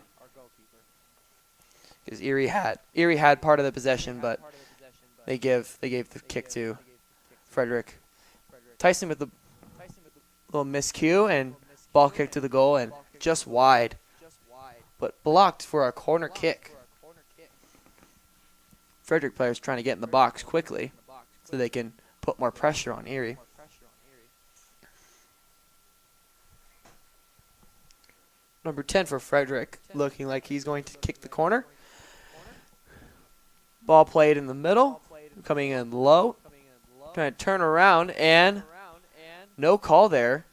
Because Erie had part of the possession, but they gave the kick to Frederick. Tyson with the little miscue and ball kick to the goal and just wide, but blocked for a corner kick. Frederick players trying to get in the box quickly so they can put more pressure on Erie. Number 10 for Frederick, looking like he's going to kick the corner. Ball played in the middle, coming in low. Trying to turn around, and no call there.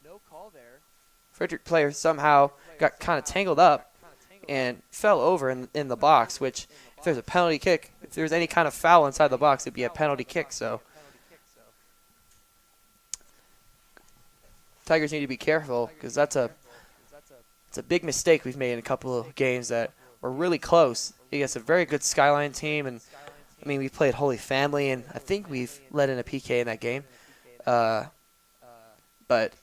Frederick player somehow got kind of tangled up and fell over in the box, which if there's a penalty kick, if there's any kind of foul inside the box, it'd be a penalty kick. So Tigers need to be careful because it's a big mistake we've made in a couple of games that were really close against a very good Skyline team. And I mean, we played Holy Family, and I think we've let in a PK in that game. But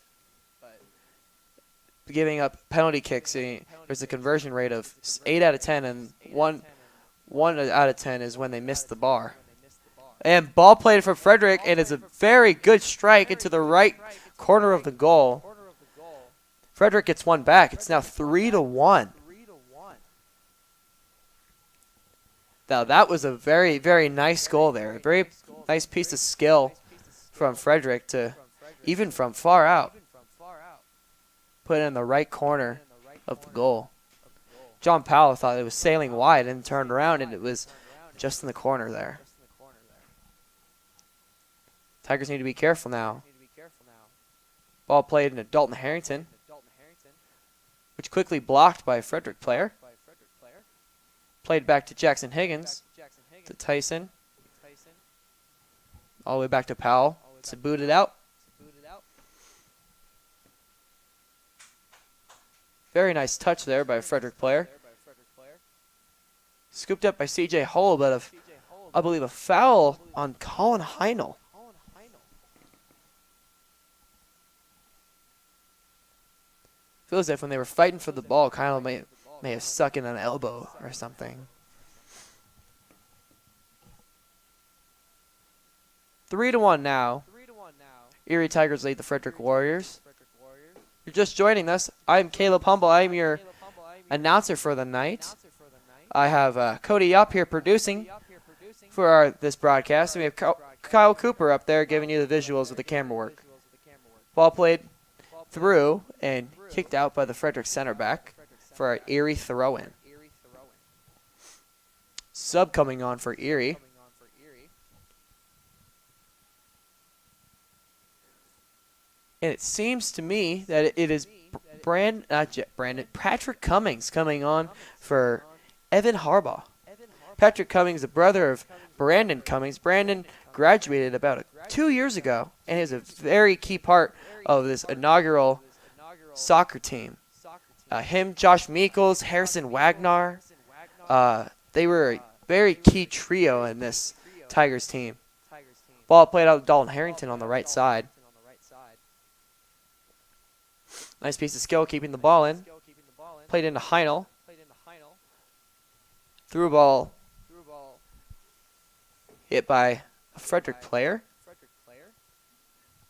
giving up penalty kicks, there's a conversion rate of 8 out of 10, and 1 out of 10 is when they miss the bar. And ball played for Frederick, and it's a very good strike into the right corner of the goal. Frederick gets one back. It's now 3-1. Now, that was a very, very nice goal there. A very nice piece of skill from Frederick to, even from far out, put it in the right corner of the goal. John Powell thought it was sailing wide and turned around, and it was just in the corner there. Tigers need to be careful now. Ball played into Dalton Harrington, which quickly blocked by a Frederick player. Played back to Jackson Higgins, to Tyson. All the way back to Powell to boot it out. Very nice touch there by a Frederick player. Scooped up by C.J. Hull, but I believe a foul on Colin Heinel. Feels as if when they were fighting for the ball, Kyle may have stuck in an elbow or something. 3-1 now. Erie Tigers lead the Frederick Warriors. You're just joining us. I'm Caleb Humble. I'm your announcer for the night. I have Cody Yupp here producing for this broadcast. And we have Kyle Cooper up there giving you the visuals of the camera work. Ball played through and kicked out by the Frederick center back for our Erie throw-in. Sub coming on for Erie. And it seems to me that it is Patrick Cummings coming on for Evan Harbaugh. Patrick Cummings, the brother of Brandon Cummings. Brandon graduated about 2 years ago and is a very key part of this inaugural soccer team. Him, Josh Meekles, Harrison Wagner, they were a very key trio in this Tigers team. Ball played out to Dalton Harrington on the right side. Nice piece of skill keeping the ball in. Played into Heinel. Through ball. Hit by a Frederick player.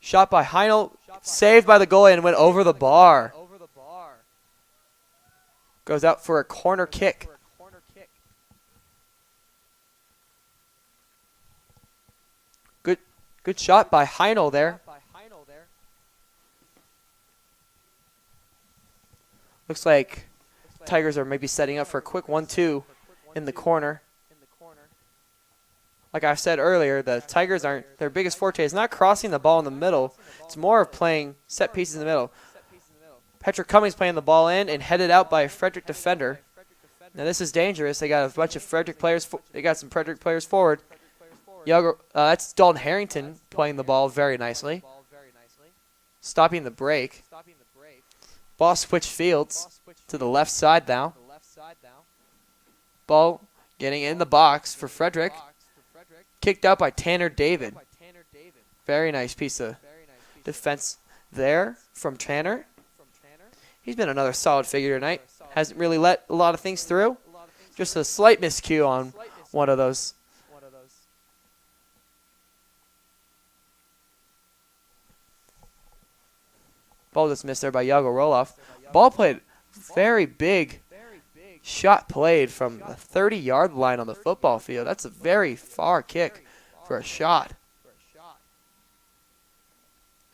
Shot by Heinel. Saved by the goalie and went over the bar. Goes out for a corner kick. Good shot by Heinel there. Looks like Tigers are maybe setting up for a quick 1-2 in the corner. Like I said earlier, the Tigers aren't, their biggest forte is not crossing the ball in the middle. It's more of playing set pieces in the middle. Patrick Cummings playing the ball in and headed out by a Frederick defender. Now this is dangerous. They got a bunch of Frederick players. They got some Frederick players forward. That's Dalton Harrington playing the ball very nicely. Stopping the break. Ball switched fields to the left side now. Ball getting in the box for Frederick. Kicked out by Tanner David. Very nice piece of defense there from Tanner. He's been another solid figure tonight. Hasn't really let a lot of things through. Just a slight miscue on one of those. Ball just missed there by Yago Roloff. Ball played very big. Shot played from the 30-yard line on the football field. That's a very far kick for a shot.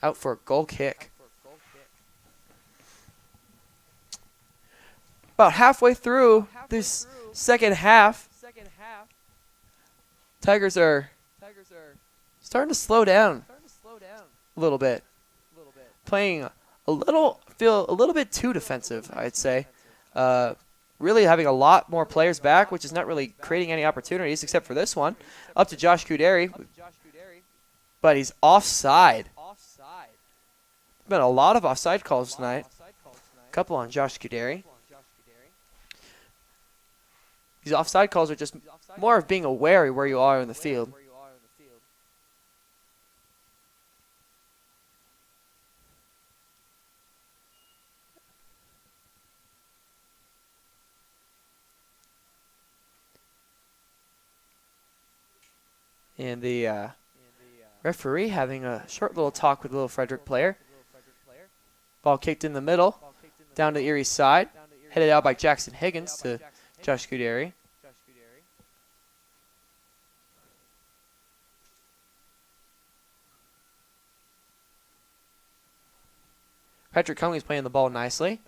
Out for a goal kick. About halfway through this second half, Tigers are starting to slow down a little bit. Playing a little bit too defensive, I'd say. Really having a lot more players back, which is not really creating any opportunities except for this one. Up to Josh Kuderi, but he's offside. Been a lot of offside calls tonight. A couple on Josh Kuderi. These offside calls are just more of being aware of where you are in the field. And the referee having a short little talk with the little Frederick player. Ball kicked in the middle, down to the Erie side. Headed out by Jackson Higgins to Josh Kuderi. Patrick Cummings playing the ball nicely.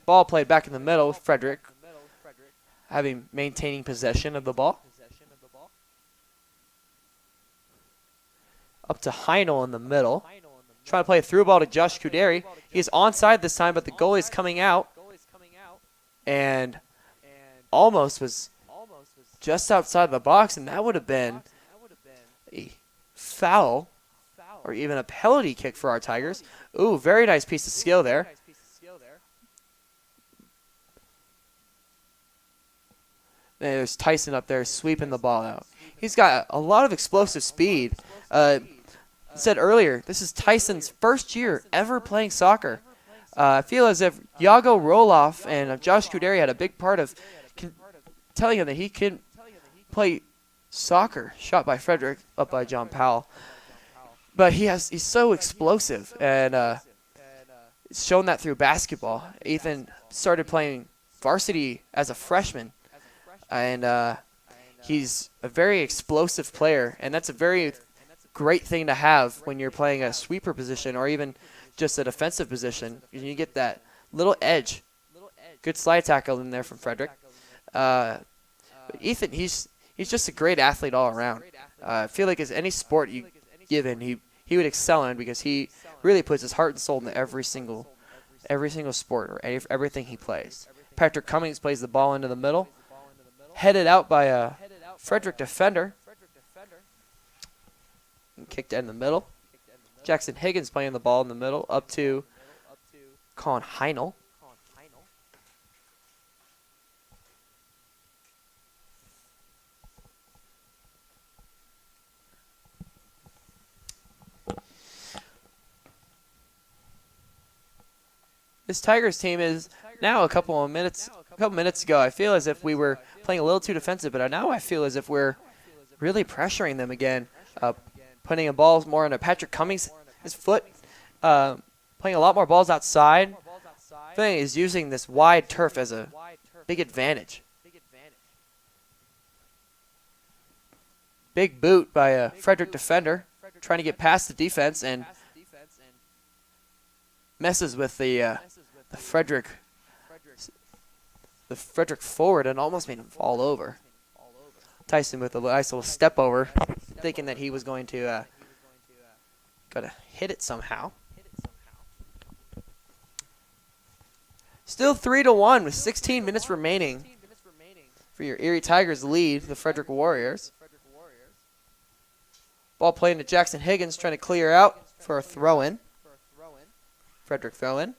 Ball played back in the middle. Frederick maintaining possession of the ball. Up to Heinel in the middle. Trying to play a through ball to Josh Kuderi. He's onside this time, but the goalie is coming out. And almost was just outside the box, and that would have been a foul or even a penalty kick for our Tigers. Ooh, very nice piece of skill there. There's Tyson up there sweeping the ball out. He's got a lot of explosive speed. Said earlier, this is Tyson's first year ever playing soccer. I feel as if Yago Roloff and Josh Kuderi had a big part of telling him that he can play soccer. Shot by Frederick, up by John Powell. But he's so explosive, and it's shown that through basketball. Ethan started playing varsity as a freshman, and he's a very explosive player, and that's a very great thing to have when you're playing a sweeper position or even just a defensive position. You get that little edge. Good slide tackle in there from Frederick. But Ethan, he's just a great athlete all around. I feel like as any sport you give him, he would excel in because he really puts his heart and soul into every single sport or everything he plays. Patrick Cummings plays the ball into the middle. Headed out by a Frederick defender. And kicked in the middle. Jackson Higgins playing the ball in the middle up to Colin Heinel. This Tigers team is now a couple minutes ago, I feel as if we were playing a little too defensive, but now I feel as if we're really pressuring them again, putting a ball more into Patrick Cummings' foot, playing a lot more balls outside. I think he's using this wide turf as a big advantage. Big boot by a Frederick defender, trying to get past the defense and messes with the Frederick forward and almost made him fall over. Tyson with a nice little step over, thinking that he was going to hit it somehow. Still 3-1 with 16 minutes remaining for your Erie Tigers lead the Frederick Warriors. Ball playing to Jackson Higgins, trying to clear out for a throw-in. Frederick throw-in.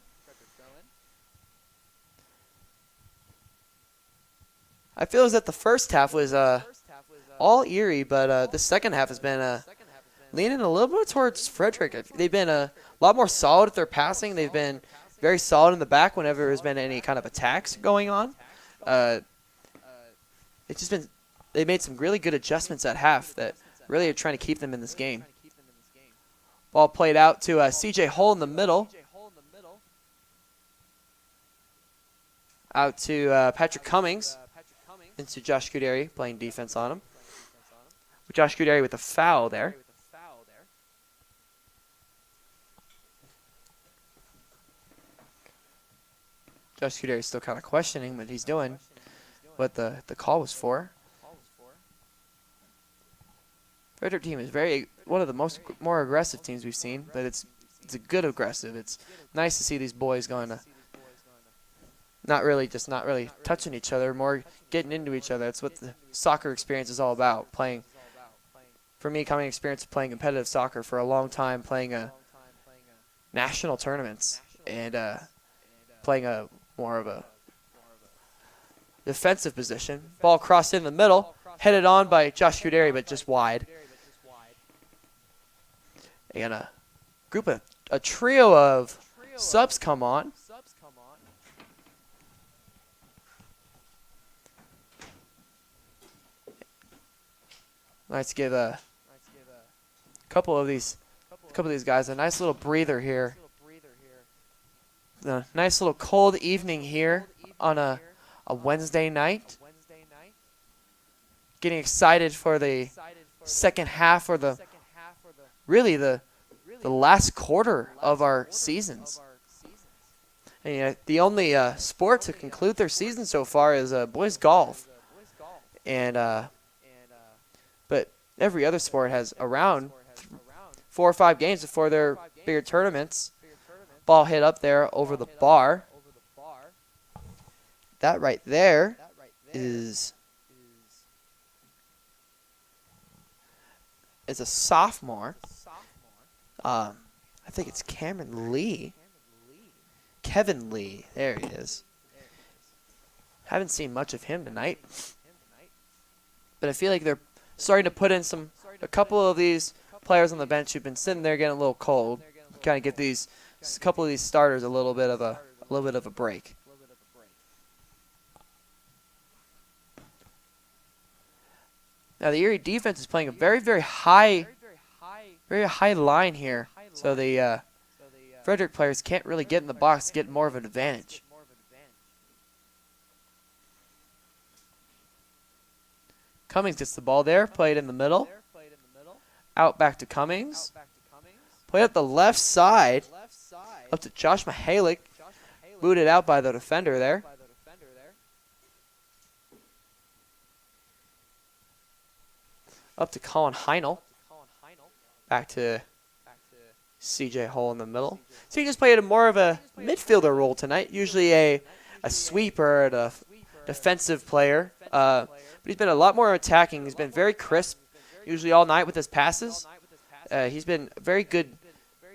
I feel as that the first half was all Erie, but the second half has been leaning a little bit towards Frederick. They've been a lot more solid at their passing. They've been very solid in the back whenever there's been any kind of attacks going on. It's just been they made some really good adjustments at half that really are trying to keep them in this game. Ball played out to C.J. Hull in the middle. Out to Patrick Cummings. Into Josh Kuderi playing defense on him. Josh Kuderi with a foul there. Josh Kuderi is still kind of questioning what he's doing, what the call was for. Frederick team is one of the more aggressive teams we've seen, but it's a good aggressive. It's nice to see these boys going to not really touching each other, more getting into each other. That's what the soccer experience is all about. Playing, for me, coming experience of playing competitive soccer for a long time, playing national tournaments and playing more of a defensive position. Ball crossed in the middle, headed on by Josh Kuderi, but just wide. And a trio of subs come on. Nice to give a couple of these guys a nice little breather here. A nice little cold evening here on a Wednesday night. Getting excited for the second half, or the the last quarter of our seasons. And, the only sport to conclude their season so far is boys golf. And but every other sport has around 4 or 5 games before their bigger tournaments. Ball hit up there over the bar. That right there is a sophomore. I think it's Kevin Lee. There he is. Haven't seen much of him tonight. But I feel like they're starting to put in a couple of these players on the bench who've been sitting there getting a little cold. Kind of give a couple of these starters a little bit of a break. Now the Erie defense is playing a very, very high line here. So the Frederick players can't really get in the box to get more of an advantage. Cummings gets the ball there, played in the middle. Out back to Cummings. Play up the left side. Up to Josh Mihalik. Booted out by the defender there. Up to Colin Heinel. Back to CJ Hull in the middle. So he just played more of a midfielder role tonight. Usually a sweeper and a defensive player. But he's been a lot more attacking. He's been very crisp, usually all night with his passes. He's been a very good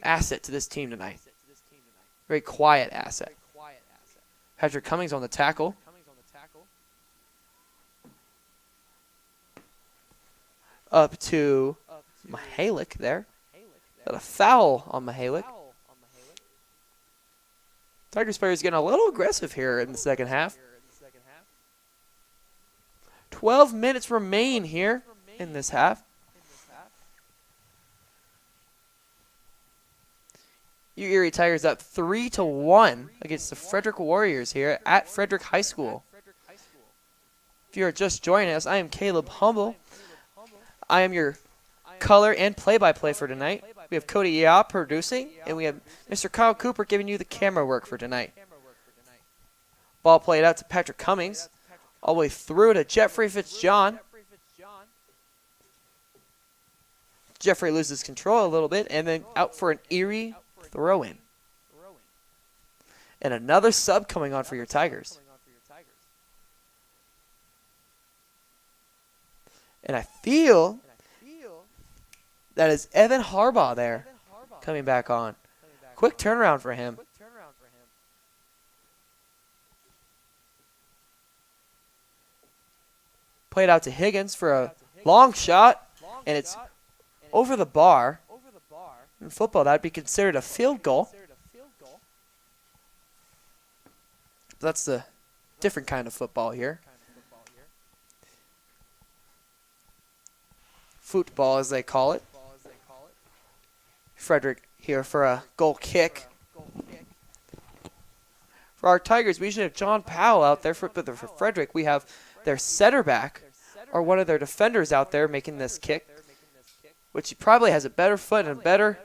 asset to this team tonight. Very quiet asset. Patrick Cummings on the tackle. Up to Mihalik there. Got a foul on Mihalik. Tigers players getting a little aggressive here in the second half. 12 minutes remain here in this half. You Erie Tigers up 3-1 against the Frederick Warriors here at Frederick High School. If you are just joining us, I am Caleb Humble. I am your color and play-by-play for tonight. We have Cody Yap producing, and we have Mr. Kyle Cooper giving you the camera work for tonight. Ball played out to Patrick Cummings. All the way through to Jeffrey Fitzjohn. Jeffrey loses control a little bit, and then out for an Erie throw-in. And another sub coming on for your Tigers. And I feel that is Evan Harbaugh there coming back on. Quick turnaround for him. Played out to Higgins for a long shot, and it's over the bar. In football, that would be considered a field goal. That's the different kind of football here. Football, as they call it. Frederick here for a goal kick. For our Tigers, we usually have John Powell out there. For Frederick, we have their center back or one of their defenders out there making this kick, which he probably has a better foot and a better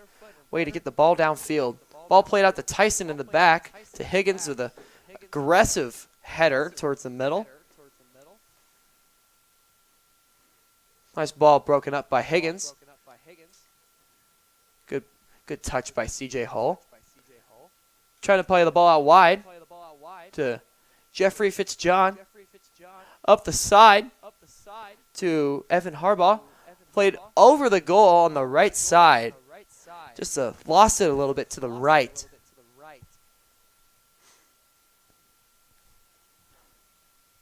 way to get the ball downfield. Ball played out to Tyson in the back, to Higgins with an aggressive header towards the middle. Nice ball broken up by Higgins. Good touch by CJ Hull. Trying to play the ball out wide to Jeffrey Fitzjohn. Up the side to Evan Harbaugh. Played over the goal on the right side. Just lost it a little bit to the right.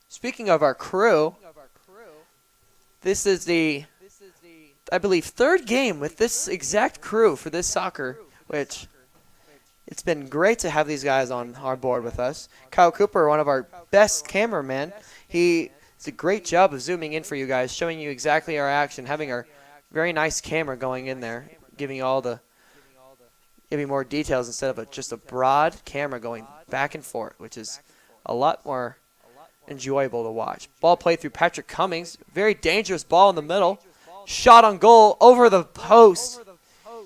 Speaking of our crew, this is the, I believe, third game with this exact crew for this soccer, which it's been great to have these guys on our board with us. Kyle Cooper, one of our best cameramen, he does a great job of zooming in for you guys, showing you exactly our action, having our very nice camera going in there, giving you more details instead of just a broad camera going back and forth, which is a lot more enjoyable to watch. Ball played through Patrick Cummings. Very dangerous ball in the middle. Shot on goal over the post.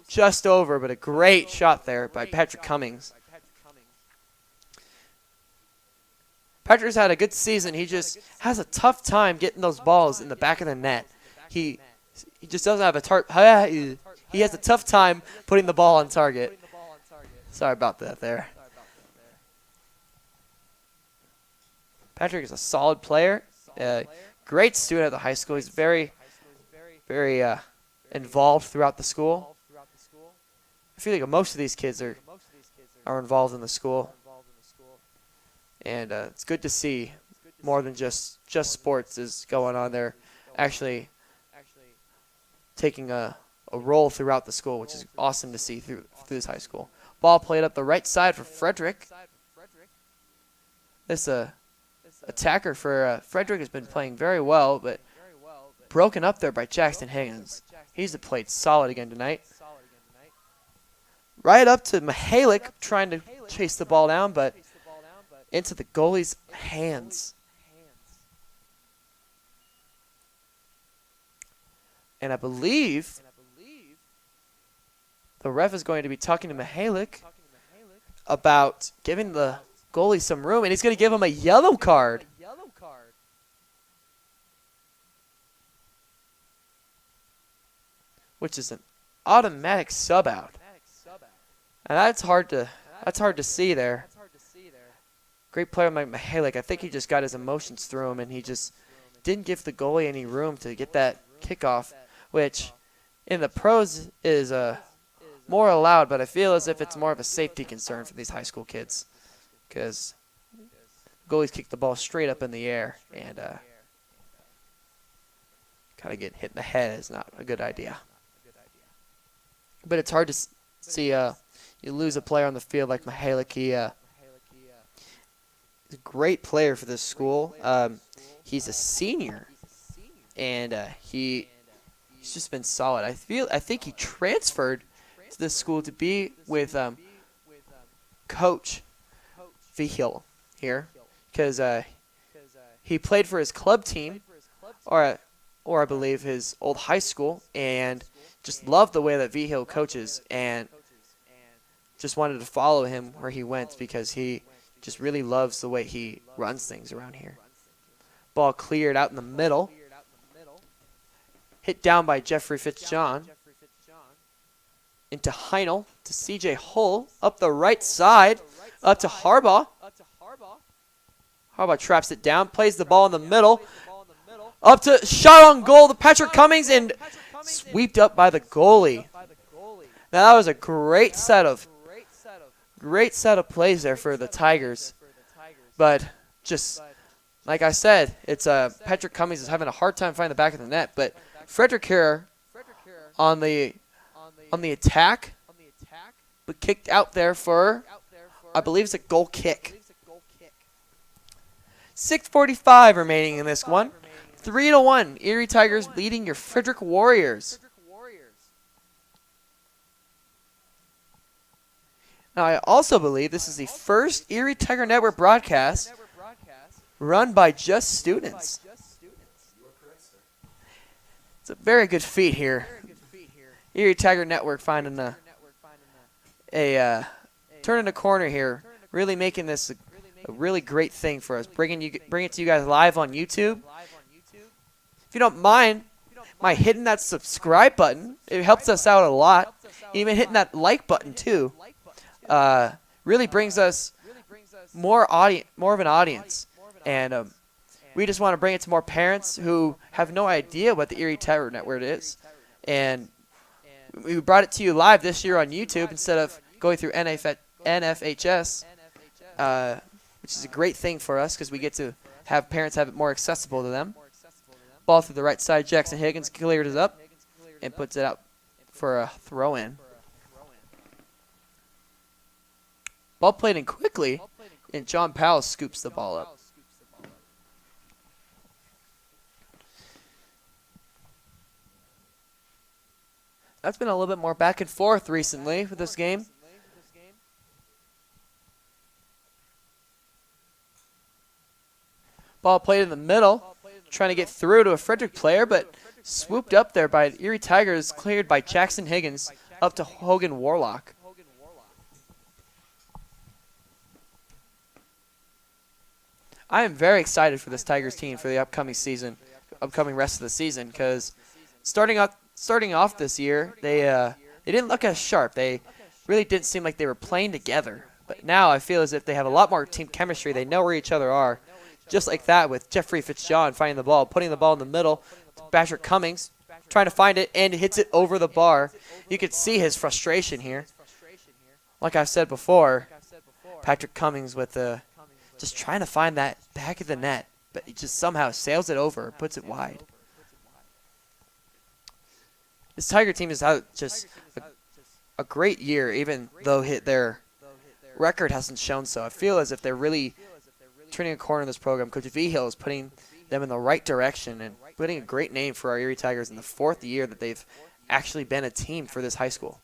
just over, but a great shot there by Patrick Cummings. Patrick's had a good season. He just has a tough time getting those balls in the back of the net. He just doesn't have he has a tough time putting the ball on target. Sorry about that there. Patrick is a solid player, great student at the high school. He's very involved throughout the school. I feel like most of these kids are involved in the school. And it's good to see more than just sports is going on there, actually taking a role throughout the school, which is awesome to see through this high school. Ball played up the right side for Frederick. This attacker for Frederick has been playing very well, but broken up there by Jackson Higgins. He's played solid again tonight. Right up to Mihalik, trying to chase the ball down, but into the goalie's hands. And I believe the ref is going to be talking to Mihalik about giving the goalie some room, and he's going to give him a yellow card. Which is an automatic sub out. And that's hard to see there. Great player like Mihalik. I think he just got his emotions through him, and he just didn't give the goalie any room to get that kickoff, which in the pros is more allowed, but I feel as if it's more of a safety concern for these high school kids, because goalies kick the ball straight up in the air, and kind of get hit in the head is not a good idea. But it's hard to see you lose a player on the field like Mihalik. He's a great player for this school. He's a senior, and he's just been solid. I think he transferred to this school to be with Coach Vigil here, because he played for his club team, or I believe his old high school, and just loved the way that Vigil coaches, and just wanted to follow him where he went because he just really loves the way he runs things around here. Ball cleared out in the middle. Hit down by Jeffrey Fitzjohn. Into Heinel, to CJ Hull, up the right side, up to Harbaugh. Harbaugh traps it down, plays the ball in the middle. Up to shot on goal to Patrick Cummings, and swept up by the goalie. Now that was a great set of plays there for the Tigers. But just like I said, it's Patrick Cummings is having a hard time finding the back of the net. But Frederick here on the attack, but kicked out there for, I believe it's a goal kick. 6:45 remaining in this one. 3-1, Erie Tigers leading your Frederick Warriors. Now, I also believe this is the first Erie Tiger Network broadcast run by just students. It's a very good feat here. Erie Tiger Network finding turning a corner here, really making this a really great thing for us. Bring it to you guys live on YouTube. If you don't mind hitting that subscribe button, it helps us out a lot. Even hitting that like button too. Really brings us more of an audience, and we just want to bring it to more parents who have no idea what the Erie Tiger Network is, and we brought it to you live this year on YouTube instead of going through NFHS, which is a great thing for us because we get to have parents have it more accessible to them. Ball through the right side, Jackson Higgins cleared it up and puts it out for a throw-in. Ball played in quickly, and John Powell scoops the ball up. That's been a little bit more back and forth recently with this game. Ball played in the middle, trying to get through to a Frederick player, but swooped up there by Erie Tigers, cleared by Jackson Higgins up to Hogan Warlock. I am very excited for this Tigers team for the upcoming rest of the season, because starting off this year, they didn't look as sharp. They really didn't seem like they were playing together. But now I feel as if they have a lot more team chemistry. They know where each other are. Just like that with Jeffrey Fitzjohn finding the ball, putting the ball in the middle. Patrick Cummings trying to find it, and hits it over the bar. You could see his frustration here. Like I've said before, Patrick Cummings with just trying to find that back of the net, but he just somehow sails it over, puts it wide. This Tiger team has had just a great year, even though their record hasn't shown so. I feel as if they're really turning a corner in this program. Coach Vigil is putting them in the right direction and putting a great name for our Erie Tigers in the 4th year that they've actually been a team for this high school.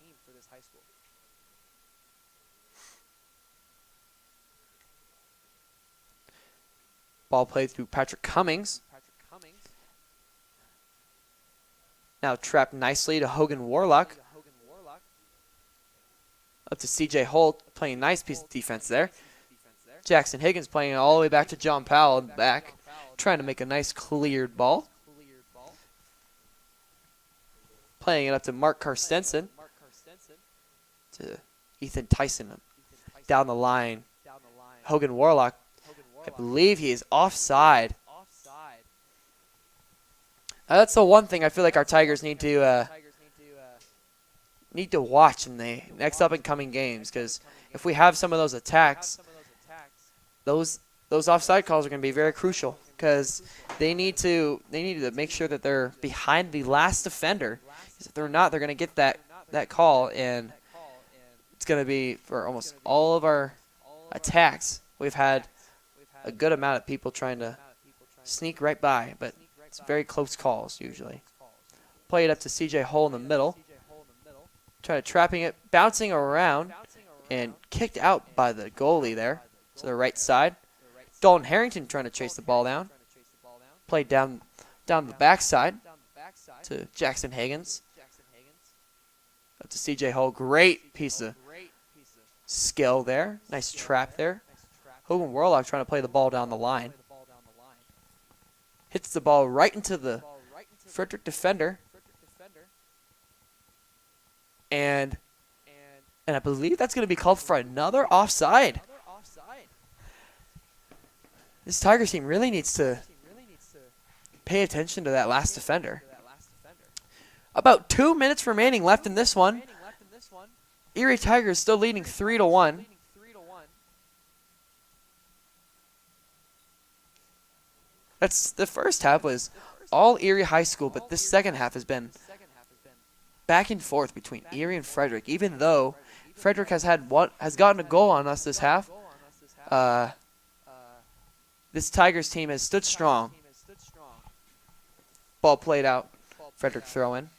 Ball played through Patrick Cummings. Now trapped nicely to Hogan Warlock. Up to C.J. Holt, playing a nice piece of defense there. Jackson Higgins playing it all the way back to John Powell in the back, trying to make a nice cleared ball. Playing it up to Mark Carstensen. To Ethan Tyson down the line. Hogan Warlock, I believe he is offside. That's the one thing I feel like our Tigers need to watch in the next up-and-coming games, because if we have some of those attacks, those offside calls are going to be very crucial, because they need to make sure that they're behind the last defender. If they're not, they're going to get that call, and it's going to be for almost all of our attacks. We've had a good amount of people trying to sneak right by, but it's very close calls usually. Play it up to C.J. Hull in the middle. Trapping it, bouncing around, and kicked out by the goalie there to the right side. Dalton Harrington trying to chase the ball down. Played down the backside to Jackson Higgins. Up to C.J. Hull. Great piece of skill there. Nice trap there. Hogan Warlock trying to play the ball down the line. Hits the ball right into the Frederick defender. And I believe that's going to be called for another offside. This Tigers team really needs to pay attention to that last defender. About 2 minutes remaining left in this one. Erie Tigers still leading 3-1. That's the first half was all Erie High School, but this second half has been back and forth between Erie and Frederick. Even though Frederick has gotten a goal on us this half, this Tigers team has stood strong. Ball played out. Frederick throw in.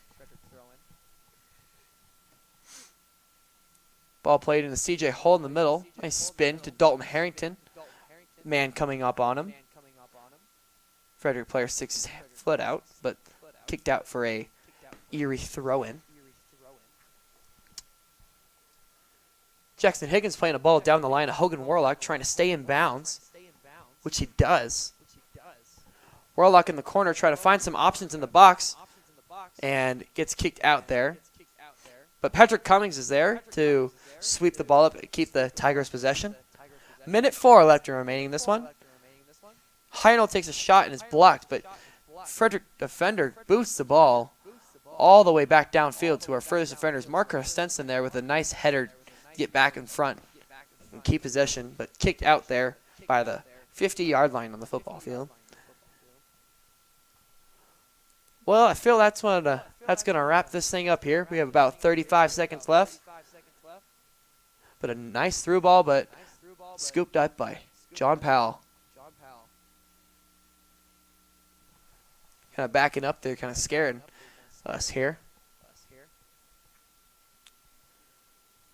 Ball played into C.J. Hull in the middle. Nice spin to Dalton Harrington. Man coming up on him. Frederick player sticks his foot out, but kicked out for a Erie throw-in. Jackson Higgins playing a ball down the line of Hogan Warlock, trying to stay in bounds, which he does. Warlock in the corner trying to find some options in the box, and gets kicked out there. But Patrick Cummings is there to sweep the ball up and keep the Tigers' possession. Minute 4 left remaining in this one. Heinel takes a shot and is blocked, but Frederick defender boosts the ball all the way back downfield to our furthest defenders. Mark Stenson there with a nice header to get back in front and keep possession, but kicked out there by the 50-yard line on the football field. Well, I feel that's going to wrap this thing up here. We have about 35 seconds left. But a nice through ball, but scooped up by John Powell. Kind of backing up there, kind of scaring us here.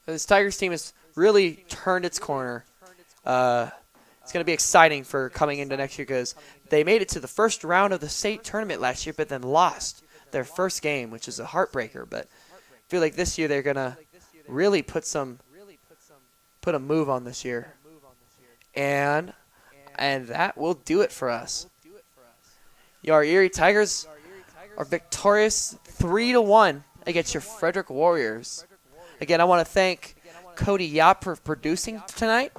This Tigers team has really turned its corner. It's going to be exciting for coming into next year, because they made it to the first round of the state tournament last year, but then lost their first game, which is a heartbreaker. But feel like this year they're gonna really put a move on this year, and that will do it for us. Your Erie Tigers are victorious 3-1 against your Frederick Warriors. Again, I want to thank Cody Yap for producing tonight.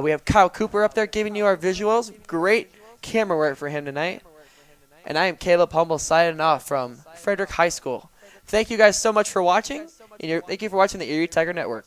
We have Kyle Cooper up there giving you our visuals. Great camera work for him tonight. And I am Caleb Humble signing off from Frederick High School. Thank you guys so much for watching. And thank you for watching the Erie Tiger Network.